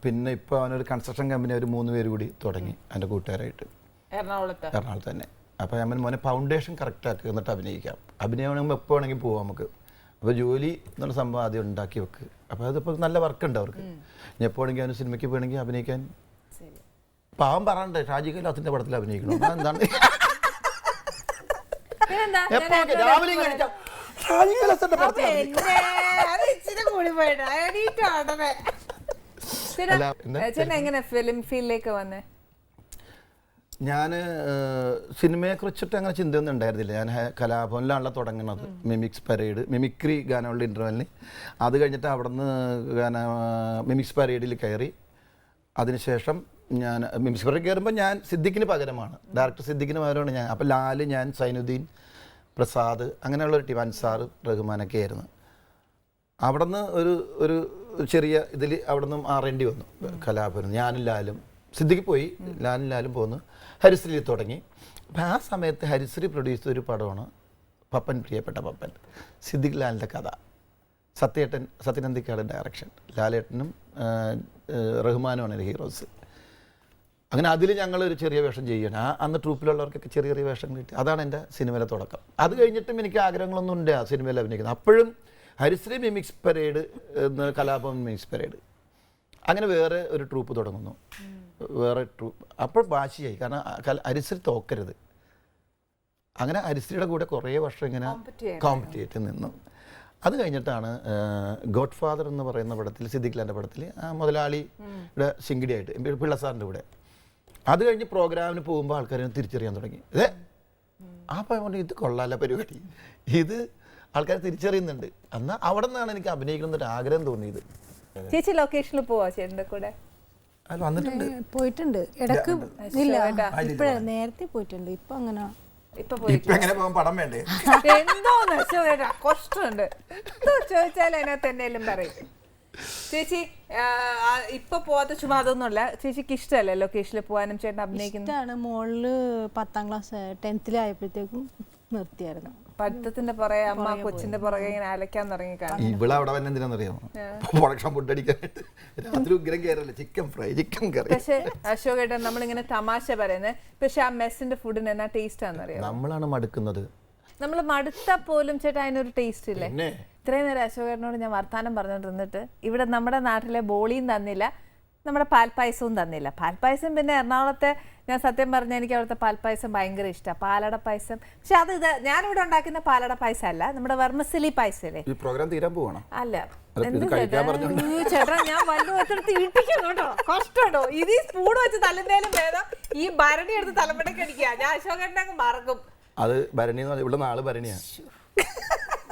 പിന്നെ ഇപ്പോൾ അവനൊരു കൺസ്ട്രക്ഷൻ കമ്പനി ഒരു 3 പേര് കൂടി തുടങ്ങി എൻ്റെ കൂട്ടുകാരായിട്ട്, എറണാകുളത്ത് തന്നെ. അപ്പോൾ ഞാൻ മോനെ ഫൗണ്ടേഷൻ കറക്റ്റ് ആക്കുക, എന്നിട്ട് അഭിനയിക്കാം. അഭിനയമാണെങ്കിൽ എപ്പോൾ വേണമെങ്കിൽ പോവാം നമുക്ക്. അപ്പോൾ ജോലി എന്നുള്ള സംഭവം ആദ്യം ഉണ്ടാക്കി വെക്ക്. അപ്പോൾ അതിപ്പോൾ നല്ല വർക്ക് ഉണ്ട് അവർക്ക്. ഞാൻ എപ്പോഴെങ്കിൽ അവന് സിനിമയ്ക്ക് പോകണമെങ്കിൽ അഭിനയിക്കാൻ പാവം പറയണ്ടേ, ഷാജി കൈലാസിന്റെ പടത്തിൽ അഭിനയിക്കണം. എന്താണ് രാവിലെ കഴിച്ചാൽ ഷാജി കൈലാസിന്റെ പടത്തിൽ എങ്ങനെ ഫിലിം ഫീൽഡിലേക്ക് വന്നേ? ഞാൻ സിനിമയെക്കുറിച്ചിട്ട് അങ്ങനെ ചിന്തയൊന്നും ഉണ്ടായിരുന്നില്ല. ഞാൻ കലാഭവനിലാണല്ലോ തുടങ്ങുന്നത്. മിമിക്രി ഗാനങ്ങളുടെ ഇൻ്റർവെല്ലിന്. അത് കഴിഞ്ഞിട്ട് അവിടെ നിന്ന് മിമിക്സ് പരേഡിൽ കയറി. അതിനുശേഷം ഞാൻ മിമിക്സ് പരേഡിൽ കയറുമ്പോൾ ഞാൻ സിദ്ദിഖിന് പകരമാണ്, ഡയറക്ടർ സിദ്ദിഖിന് പകരമാണ് ഞാൻ. അപ്പോൾ ലാല്, ഞാൻ, സൈനുദ്ദീൻ, പ്രസാദ്, അങ്ങനെയുള്ളൊരു ടീം, അൻസാർ, റഹ്മാനൊക്കെ ആയിരുന്നു. അവിടെ നിന്ന് ഒരു ചെറിയ ഇതിൽ അവിടെ നിന്നും മാറേണ്ടി വന്നു കലാഭവൻ. ഞാനും ലാലും സിദ്ദിഖ് പോയി, ലാലും പോന്നു, ഹരിശ്രീ തുടങ്ങി. അപ്പം ആ സമയത്ത് ഹരിശ്രീ പ്രൊഡ്യൂസ് ചെയ്തൊരു പടമാണ് പപ്പൻ, പ്രിയപ്പെട്ട പപ്പൻ. സിദ്ദിഖ് ലാലിൻ്റെ കഥ, സത്യനന്ദിക്കാട് ഡയറക്ഷൻ, ലാലേട്ടനും റഹ്മാനുമാണ് ഒരു ഹീറോസ്. അങ്ങനെ അതിൽ ഞങ്ങളൊരു ചെറിയ വേഷം ചെയ്യുകയാണ്. അന്ന് ട്രൂപ്പിലുള്ളവർക്കൊക്കെ ചെറിയ ചെറിയ വേഷം കിട്ടി. അതാണ് എൻ്റെ സിനിമയിലെ തുടക്കം. അത് കഴിഞ്ഞിട്ടും എനിക്ക് ആഗ്രഹങ്ങളൊന്നും ഉണ്ട് ആ സിനിമയിൽ അഭിനയിക്കുന്നത്. അപ്പോഴും ഹരിശ്രീ മിമിക്സ് പരേഡ് എന്ന് കലാഭവൻ മിമിക്സ് പരേഡ്, അങ്ങനെ വേറെ ഒരു ട്രൂപ്പ് തുടങ്ങുന്നു, വേറെ ട്രൂപ്പ്. അപ്പോൾ വാശിയായി, കാരണം ഹരിശ്രീ തോക്കരുത്. അങ്ങനെ ഹരിശ്രീയുടെ കൂടെ കുറേ വർഷം ഇങ്ങനെ കോമ്പറ്റേറ്റ് നിന്നു. അത് കഴിഞ്ഞിട്ടാണ് ഗോഡ് ഫാദർ എന്ന് പറയുന്ന പടത്തിൽ, സിദ്ദിഖ് ലാലിൻ്റെ പടത്തിൽ മുതലാളിയുടെ ശിങ്കിടിയായിട്ട് പിള്ള സാറിൻ്റെ കൂടെ. അത് കഴിഞ്ഞ് പ്രോഗ്രാമിന് പോകുമ്പോൾ ആൾക്കാരെ തിരിച്ചറിയാൻ തുടങ്ങി. ആ പറഞ്ഞു ഇത് കൊള്ളാല പരിപാടി, ഇത് ആൾക്കാർ തിരിച്ചറിയുന്നുണ്ട്. എന്നാൽ അവിടെ നിന്നാണ് എനിക്ക് അഭിനയിക്കണമെന്നൊരു ആഗ്രഹം തോന്നിയത്. ചേച്ചി ലൊക്കേഷനിൽ പോവാ ചേട്ടൻ്റെ കൂടെ? അത് വന്നിട്ടുണ്ട്, പോയിട്ടുണ്ട് ഇടക്ക്. ഇല്ല, ഇപ്പഴേ നേരത്തെ പോയിട്ടുണ്ട്. ഇപ്പൊ അങ്ങനെ ഇപ്പൊ എങ്ങനെ പോകാൻ പടം വേണ്ടേ? എന്തോന്ന് ചേട്ടാ കഷ്ടമുണ്ട്. ചോദിച്ചാൽ അതിനകത്ത് എന്തെങ്കിലും പറയും. ചേച്ചി ഇപ്പൊ പോവാത്ത ചുമ്മാ അതൊന്നുമല്ല, ചേച്ചിക്ക് ഇഷ്ടമല്ലേ ലൊക്കേഷനിൽ പോകാനും ചേട്ടൻ അഭിനയിക്കുന്നത്? ഇഷ്ടമാണ്. മോളില് 10ാം ക്ലാസ് 10th ആയപ്പോഴത്തേക്കും നിർത്തിയായിരുന്നു. പഠിത്തത്തിന്റെ പുറകെ അമ്മ കൊച്ചിന്റെ പുറകെ ഇങ്ങനെ അലക്കാൻ തുടങ്ങി കാണും. ഇവിടെ അവിടെ തന്നെ എന്തിനാണെന്നറിയാമോ? പ്രൊഡക്ഷൻ ഫുഡ് അടിക്കാനായിട്ട് രാത്രി ഉഗ്രം കയറല്ലേ, ചിക്കൻ ഫ്രൈ, ചിക്കൻ കറി. പക്ഷെ അശോകേട്ടൻ നമ്മളിങ്ങനെ തമാശ പറയുന്നത്, പക്ഷെ ആ മെസ്സിന്റെ ഫുഡിന് എന്നാ ടേസ്റ്റ് ആണെന്നറിയാം. നമ്മളാണ് മടുക്കുന്നത്. നമ്മൾ മടുത്താ പോലും ചേട്ടാ അതിനൊരു ടേസ്റ്റ് ഇല്ലേ? ഇത്രയും നേരം അശോകേട്ടനോട് ഞാൻ വർത്താനം പറഞ്ഞോണ്ടിരുന്നിട്ട് ഇവിടെ നമ്മുടെ നാട്ടിലെ ബോളിയും തന്നില്ല, നമ്മുടെ പാൽപ്പായസവും തന്നില്ല. പാൽപ്പായസം പിന്നെ എറണാകുളത്തെ, ഞാൻ സത്യം പറഞ്ഞാൽ എനിക്ക് അവിടുത്തെ പാൽപ്പായസം ഭയങ്കര ഇഷ്ടമാണ്, പാലട പായസം. പക്ഷെ അത് ഞാനിവിടെ ഉണ്ടാക്കുന്ന പാലട പായസം അല്ല, നമ്മുടെ വെർമസിലി പായസല്ലേ. ഈ പ്രോഗ്രാം തീരാൻ പോവാണ്. അല്ല ചേട്ടാ, ഞാൻ വല്ലതും ഇട്ടിക്കണോട്ടോ, കഷ്ടോ. ഇത് ഈ സ്പൂൺ വെച്ച് തല്ലുന്നേലും ഭേദം ഈ ഭരണി എടുത്ത് തലമുടക്ക് അടിക്കുക. ഞാൻ അശോകേട്ടനെ അങ്ങ് മറക്കും. അത് ഭരണി, ഇവിടെ നാള് ഭരണിയാ.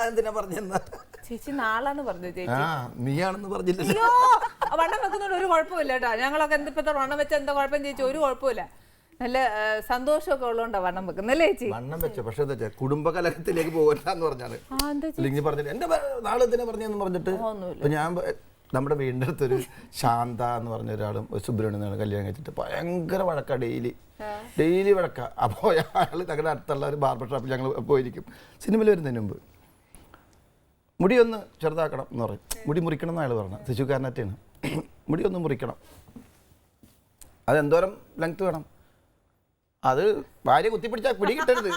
എന്തിനാ പറഞ്ഞെന്നാ? ചേച്ചി നാളാന്ന് പറഞ്ഞു. ചേച്ചി നീയാണെന്ന് പറഞ്ഞില്ല. അയ്യോ, വണ്ണം വെക്കുന്നോണ്ട് ഒരു കുഴപ്പമില്ല കേട്ടോ. ഞങ്ങളൊക്കെ എന്തിപ്പോ വണ്ണം വെച്ച എന്താ കുഴപ്പം ചേച്ചി? ഒരു കുഴപ്പമില്ല, നല്ല സന്തോഷമൊക്കെ ഉള്ളതുകൊണ്ടാ വണ്ണം വെക്കുന്നല്ലേ ചേച്ചി? വണ്ണം വെച്ച പക്ഷെ എന്താ കുടുംബ കലഹത്തിലേക്ക് പോകണ്ടെന്ന് പറഞ്ഞാണ്. അല്ലെങ്കിൽ പറഞ്ഞിട്ട് എന്റെ നാളെ എന്തിനാ പറഞ്ഞെന്ന് പറഞ്ഞിട്ട് ഞാൻ നമ്മുടെ വീടിൻ്റെ അടുത്തൊരു ശാന്ത എന്ന് പറഞ്ഞ ഒരാളും സുബ്രഹ്മണ്യനാണ് കല്യാണം കഴിച്ചിട്ട് ഭയങ്കര വഴക്കാ, ഡെയിലി വഴക്കാ. അപ്പോൾ അയാൾ ഞങ്ങളുടെ അടുത്തുള്ള ഒരു ബാർബർ ഷോപ്പിൽ ഞങ്ങൾ പോയിരിക്കും സിനിമയിൽ വരുന്നതിന് മുമ്പ്. മുടി ഒന്ന് ചെറുതാക്കണം എന്ന് പറയും. മുടി മുറിക്കണം എന്ന് അയാൾ പറഞ്ഞു, തൃശ്ശൂർക്കാരനറ്റാണ്. മുടി ഒന്ന് മുറിക്കണം, അതെന്തോരം ലെങ്ത് വേണം, അത് ഭാര്യ കുത്തിപ്പിടിച്ചാൽ പിടി കിട്ടരുത്,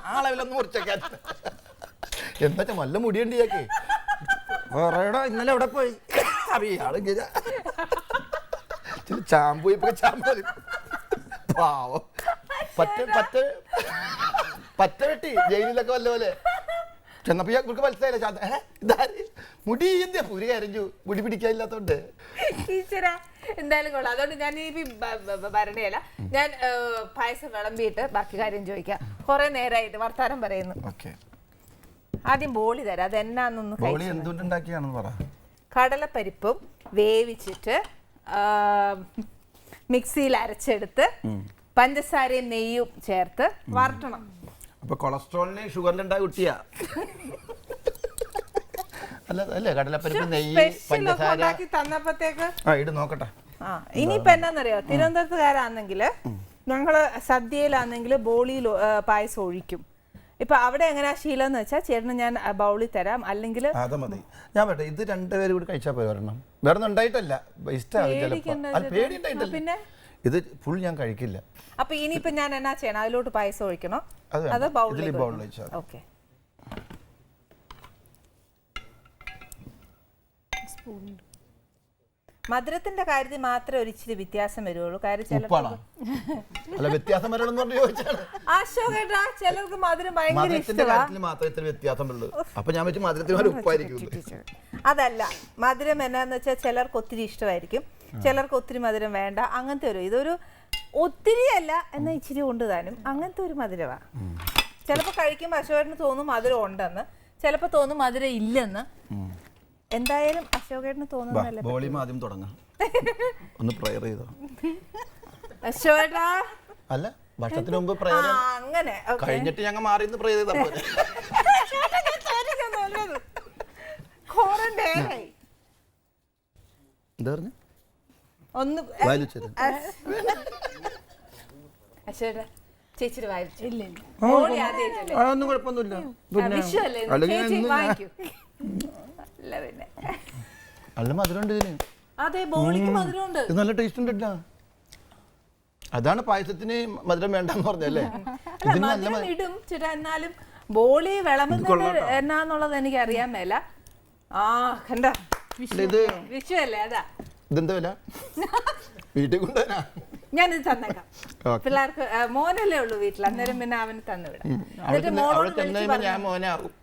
ആ അളവിലൊന്ന് മുറിച്ചേക്കാൻ. എന്താ വെച്ചാൽ നല്ല മുടിയുണ്ട് ഇയാൾക്ക്. പറയടാ ഇന്നലെ എവിടെ പോയി? ഇയാള് ചാമ്പു ഇപ്പൊ ചാമ്പ പാവം പറ്റ വെട്ടി ജയിലിലൊക്കെ വല്ല പോലെ ചെന്നപ്പോ ഇയാൾക്ക് മനസ്സിലായില്ല. ശാന്ത ഇതാര് മുടി എന്തിയാ പുരി കരഞ്ഞു, മുടി പിടിക്കാനില്ലാത്തോണ്ട്. ടീച്ചറാ എന്തായാലും കൊള്ളാം. അതുകൊണ്ട് ഞാൻ ഈ ഭരണയല്ല, ഞാൻ പായസം വിളമ്പിയിട്ട് ബാക്കി കാര്യം ചോദിക്കാം. കുറെ നേരമായിട്ട് വർത്താനം പറയുന്നു. ആദ്യം ബോളി തരാം, അതെന്നാന്നൊന്ന്. കടലപ്പരിപ്പും വേവിച്ചിട്ട് മിക്സിയിൽ അരച്ചെടുത്ത് പഞ്ചസാരയും നെയ്യും ചേർത്ത് വറട്ടണം. അപ്പൊ കൊളസ്ട്രോളിന് ഷുഗറിലുണ്ടായ കുട്ടിയാ അല്ലേ? കടലപ്പരിപ്പ്, നെയ്യ്, പഞ്ചസാര തന്നപ്പോഴത്തേക്ക് നോക്കട്ടെ. ഇനിയിപ്പോ എന്നാന്നറിയോ, തിരുവനന്തപുരത്തുകാരാണെങ്കിൽ ഞങ്ങള് സദ്യയിലാണെങ്കിൽ ബോളിയിൽ പായസം ഒഴിക്കും. ഇപ്പൊ അവിടെ എങ്ങനെയാ ശീലം എന്ന് വെച്ചാൽ ചേട്ടന് ഞാൻ ബൗളിൽ തരാം, അല്ലെങ്കിൽ അത് മതി. ഞാൻ പറയട്ടെ, ഇത് രണ്ടുപേരും കൂടി കഴിച്ചാൽ പോയി വരണം. വേറെ ഒന്നും ഉണ്ടായിട്ടല്ല, ഇഷ്ടമാവില്ല. പിന്നെ ഇത് ഫുൾ ഞാൻ കഴിക്കില്ല. അപ്പൊ ഇനിയിപ്പോ ഞാൻ എന്നാ ചെയ്യണം? അതിലോട്ട് പായസം ഒഴിക്കണോ അതോ ബൗളിൽ? ഓക്കെ. മധുരത്തിന്റെ കാര്യത്തിൽ മാത്രമേ ഒരു ഇച്ചിരി വ്യത്യാസം വരുള്ളൂ. കാര്യം ചിലർക്ക് മധുരം ഭയങ്കര ഇഷ്ടമാണ്. അതല്ല, മധുരം എന്നാന്ന് വെച്ചാൽ ചിലർക്ക് ഒത്തിരി ഇഷ്ടമായിരിക്കും, ചിലർക്ക് ഒത്തിരി മധുരം വേണ്ട. അങ്ങനത്തെ ഒരു ഇതൊരു ഒത്തിരി അല്ല എന്നാ ഇച്ചിരി കൊണ്ട് താനും അങ്ങനത്തെ ഒരു മധുരമാണ്. ചിലപ്പോൾ കഴിക്കുമ്പോൾ അശോകേട്ടന് തോന്നും മധുരം ഉണ്ടെന്ന്, ചിലപ്പോൾ തോന്നും മധുരം ഇല്ലെന്ന്. എന്തായാലും അശോകേട്ടന് തോന്നുന്നല്ലേ. ആദ്യം തുടങ്ങാം, ഒന്ന് പ്രയർ ചെയ്തോ. അശോകേട്ടാ അല്ല, ഭക്ഷണത്തിന് മുമ്പ് പ്രയർ അങ്ങനെ കഴിഞ്ഞിട്ട് ഞങ്ങൾ മാറി പ്രയർ ചെയ്താ പോലെ. എന്താ പറഞ്ഞു? ഒന്ന് വായിലിച്ചത് അശോക ചേച്ചിയുടെ വായിച്ചു ഇല്ല ഇല്ല ബോളി ആദ്യമായിട്ടല്ലേ അതൊന്നും കുഴപ്പമൊന്നുമില്ല വിഷു അല്ലേ ഇന്ന്? അല്ലെങ്കിൽ ചേച്ചി ഒന്നും വാങ്ങിക്കൂ അല്ല പിന്നെ നല്ല മധുരമുണ്ട് ഇതിന്. അതെ ബോളിക്ക് മധുരമുണ്ട് ഇത് നല്ല ടേസ്റ്റ് ഉണ്ട്. അതാണ് പായസത്തിന് മധുരം വേണ്ടെന്ന് പറഞ്ഞല്ലേ. അല്ല മധുരം ഇടും ചേട്ടാ, എന്നാലും ബോളി വിളമ്പുന്നത് എന്നാന്നുള്ളത് എനിക്ക് അറിയാൻ മേല. ആ കണ്ട ഇത് വിഷു അല്ലേ അതാ. ഇതെന്താ വില? വീട്ടിൽ കൊണ്ടുവരാ. ഞാനിത് തന്നേക്കാം പിള്ളേർക്ക്. മോനല്ലേ ഉള്ളൂ വീട്ടിൽ, അന്നേരം പിന്നെ അവന് തന്നുവിടാം. എന്നിട്ട് മോളോട് വിളിച്ച് പറഞ്ഞു. ഞാൻ മോനാവും.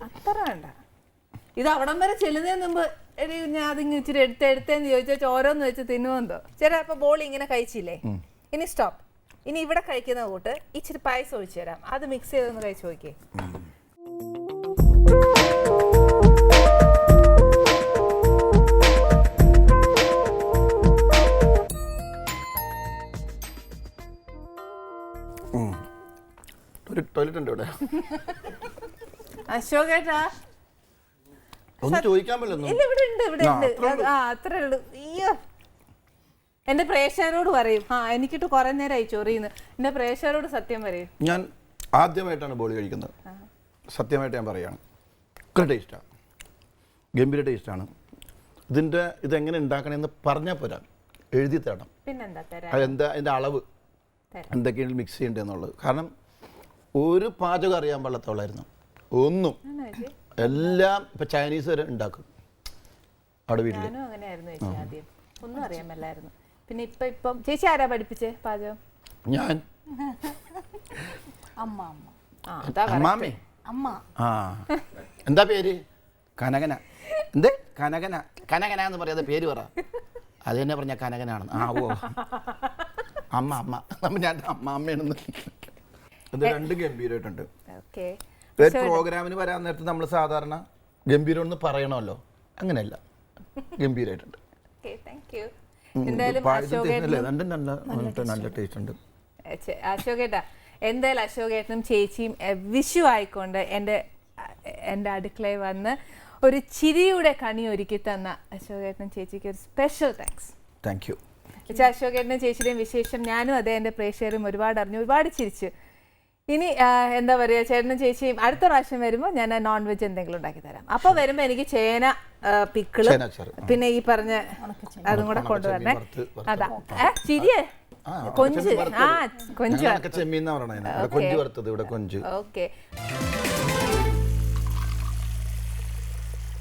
അത്ര വേണ്ട, ഇത് അവിടം വരെ ചെല്ലുന്നതിന് മുമ്പ് എടി ഞാൻ അതിങ്ങ് ഇച്ചിരി എടുത്തേന്ന് ചോദിച്ചാൽ ഓരോന്ന് വെച്ച് തിന്നുമെന്തോ. ചേട്ടാ അപ്പൊ ബോളി ഇങ്ങനെ കഴിച്ചില്ലേ, ഇനി സ്റ്റോപ്പ്. ഇനി ഇവിടെ കഴിക്കുന്ന കൂട്ട് ഇച്ചിരി പായസം ഒഴിച്ചു തരാം, അത് മിക്സ് ചെയ്തൊന്ന് കഴിച്ചു നോക്കിയേ. ടോയ്ലറ്റ് ഉണ്ട് ഇവിടെ. അശോകേട്ടാ ഒന്ന് ചോദിക്കാൻ പറ്റില്ല. ഇല്ല ഇവിടെ ഉണ്ട്, ഇവിടെ ഉണ്ട്. ആ അത്രേ ഉള്ളൂ. അയ്യോ എന്റെ പ്രേക്ഷകരോട് പറയും. ആ എനിക്കിട്ട് കുറെ നേരമായി ചൊറിയുന്നു. എന്റെ പ്രേക്ഷകരോട് സത്യം പറയും. ഞാൻ ആദ്യമായിട്ടാണ് ബോളി കഴിക്കുന്നത്. സത്യമായിട്ട് ഞാൻ പറയുകയാണ്, ഒക്കെ ടേസ്റ്റാണ്, ഗംഭീര ടേസ്റ്റാണ്. ഇതെങ്ങനെ ഉണ്ടാക്കണമെന്ന് പറഞ്ഞാൽ പോരാ, എഴുതി തരണം. പിന്നെന്താ തരാം, അതെന്താ അതിൻ്റെ അളവ് എന്തൊക്കെയാണ് മിക്സ് ചെയ്യേണ്ടതെന്നുള്ളത്. കാരണം ഒരു പാചകം അറിയാൻ പാടില്ലാത്തവളായിരുന്നു, ഒന്നും. എല്ലാം ഇപ്പം ചൈനീസ് വരെ ഉണ്ടാക്കും അവിടെ വീട്ടിൽ. ഞാനും അങ്ങനെയായിരുന്നു ചേച്ചി, ആദ്യം ഒന്നും അറിയാൻ മേലായിരുന്നു. പിന്നെ ഇപ്പം ചേച്ചി ആരാ പഠിപ്പിച്ചേ പാചകം? ഞാൻ അമ്മ അമ്മ അമ്മാമ്മേ. അമ്മ ആ എന്താ പേര്? കനകന. എന്ത് കനകന? കനകന എന്ന് പറയാതെ പേര് പറ. അത് തന്നെ പറഞ്ഞ കനകനാണ്. ആ ഓ അമ്മ അമ്മ നമ്മൾ ഞാൻ അമ്മാമ്മയാണെന്ന്. അത് രണ്ടും ഗംഭീരമായിട്ടുണ്ട്. ഓക്കെ. ഒരു പ്രോഗ്രാമിന് വരാൻ നേരത്ത് നമ്മൾ സാധാരണ ഗംഭീരം എന്ന് പറയണമല്ലോ, അങ്ങനെയല്ല, ഗംഭീരമായിട്ടുണ്ട്. എന്തായാലും നല്ല ടേസ്റ്റ് ഉണ്ട്. അശോകേട്ടാ, എന്തായാലും അശോകേട്ടനും ചേച്ചിയും വിഷു ആയിക്കൊണ്ട് എൻ്റെ അടുക്കളയിൽ വന്ന് ഒരു ചിരിയുടെ കണി ഒരുക്കി തന്ന അശോകേട്ടനും ചേച്ചിക്ക് ഒരു സ്പെഷ്യൽ താങ്ക്സ്. Thank you. അശോകേട്ടനും ചേച്ചിയുടെയും വിശേഷം ഞാനും അതേ എൻ്റെ പ്രേക്ഷകരും ഒരുപാട് അറിഞ്ഞു, ഒരുപാട് ചിരിച്ചു. ഇനി എന്താ പറയുക, ചേട്ടനും ചേച്ചിയും അടുത്ത പ്രാവശ്യം വരുമ്പോൾ ഞാൻ നോൺ വെജ് എന്തെങ്കിലും ഉണ്ടാക്കി തരാം. അപ്പോൾ വരുമ്പോൾ എനിക്ക് ചേന പിക്കിള് പിന്നെ ഈ പറഞ്ഞ അതും കൂടെ കൊണ്ടുവരണേ. അതാ ചിരിയേ കൊഞ്ച്. ആ കൊഞ്ച്. ചെമ്മീൻ. കൊഞ്ച് വറുത്തത് ഇവിടെ കൊഞ്ച്. ഓക്കെ.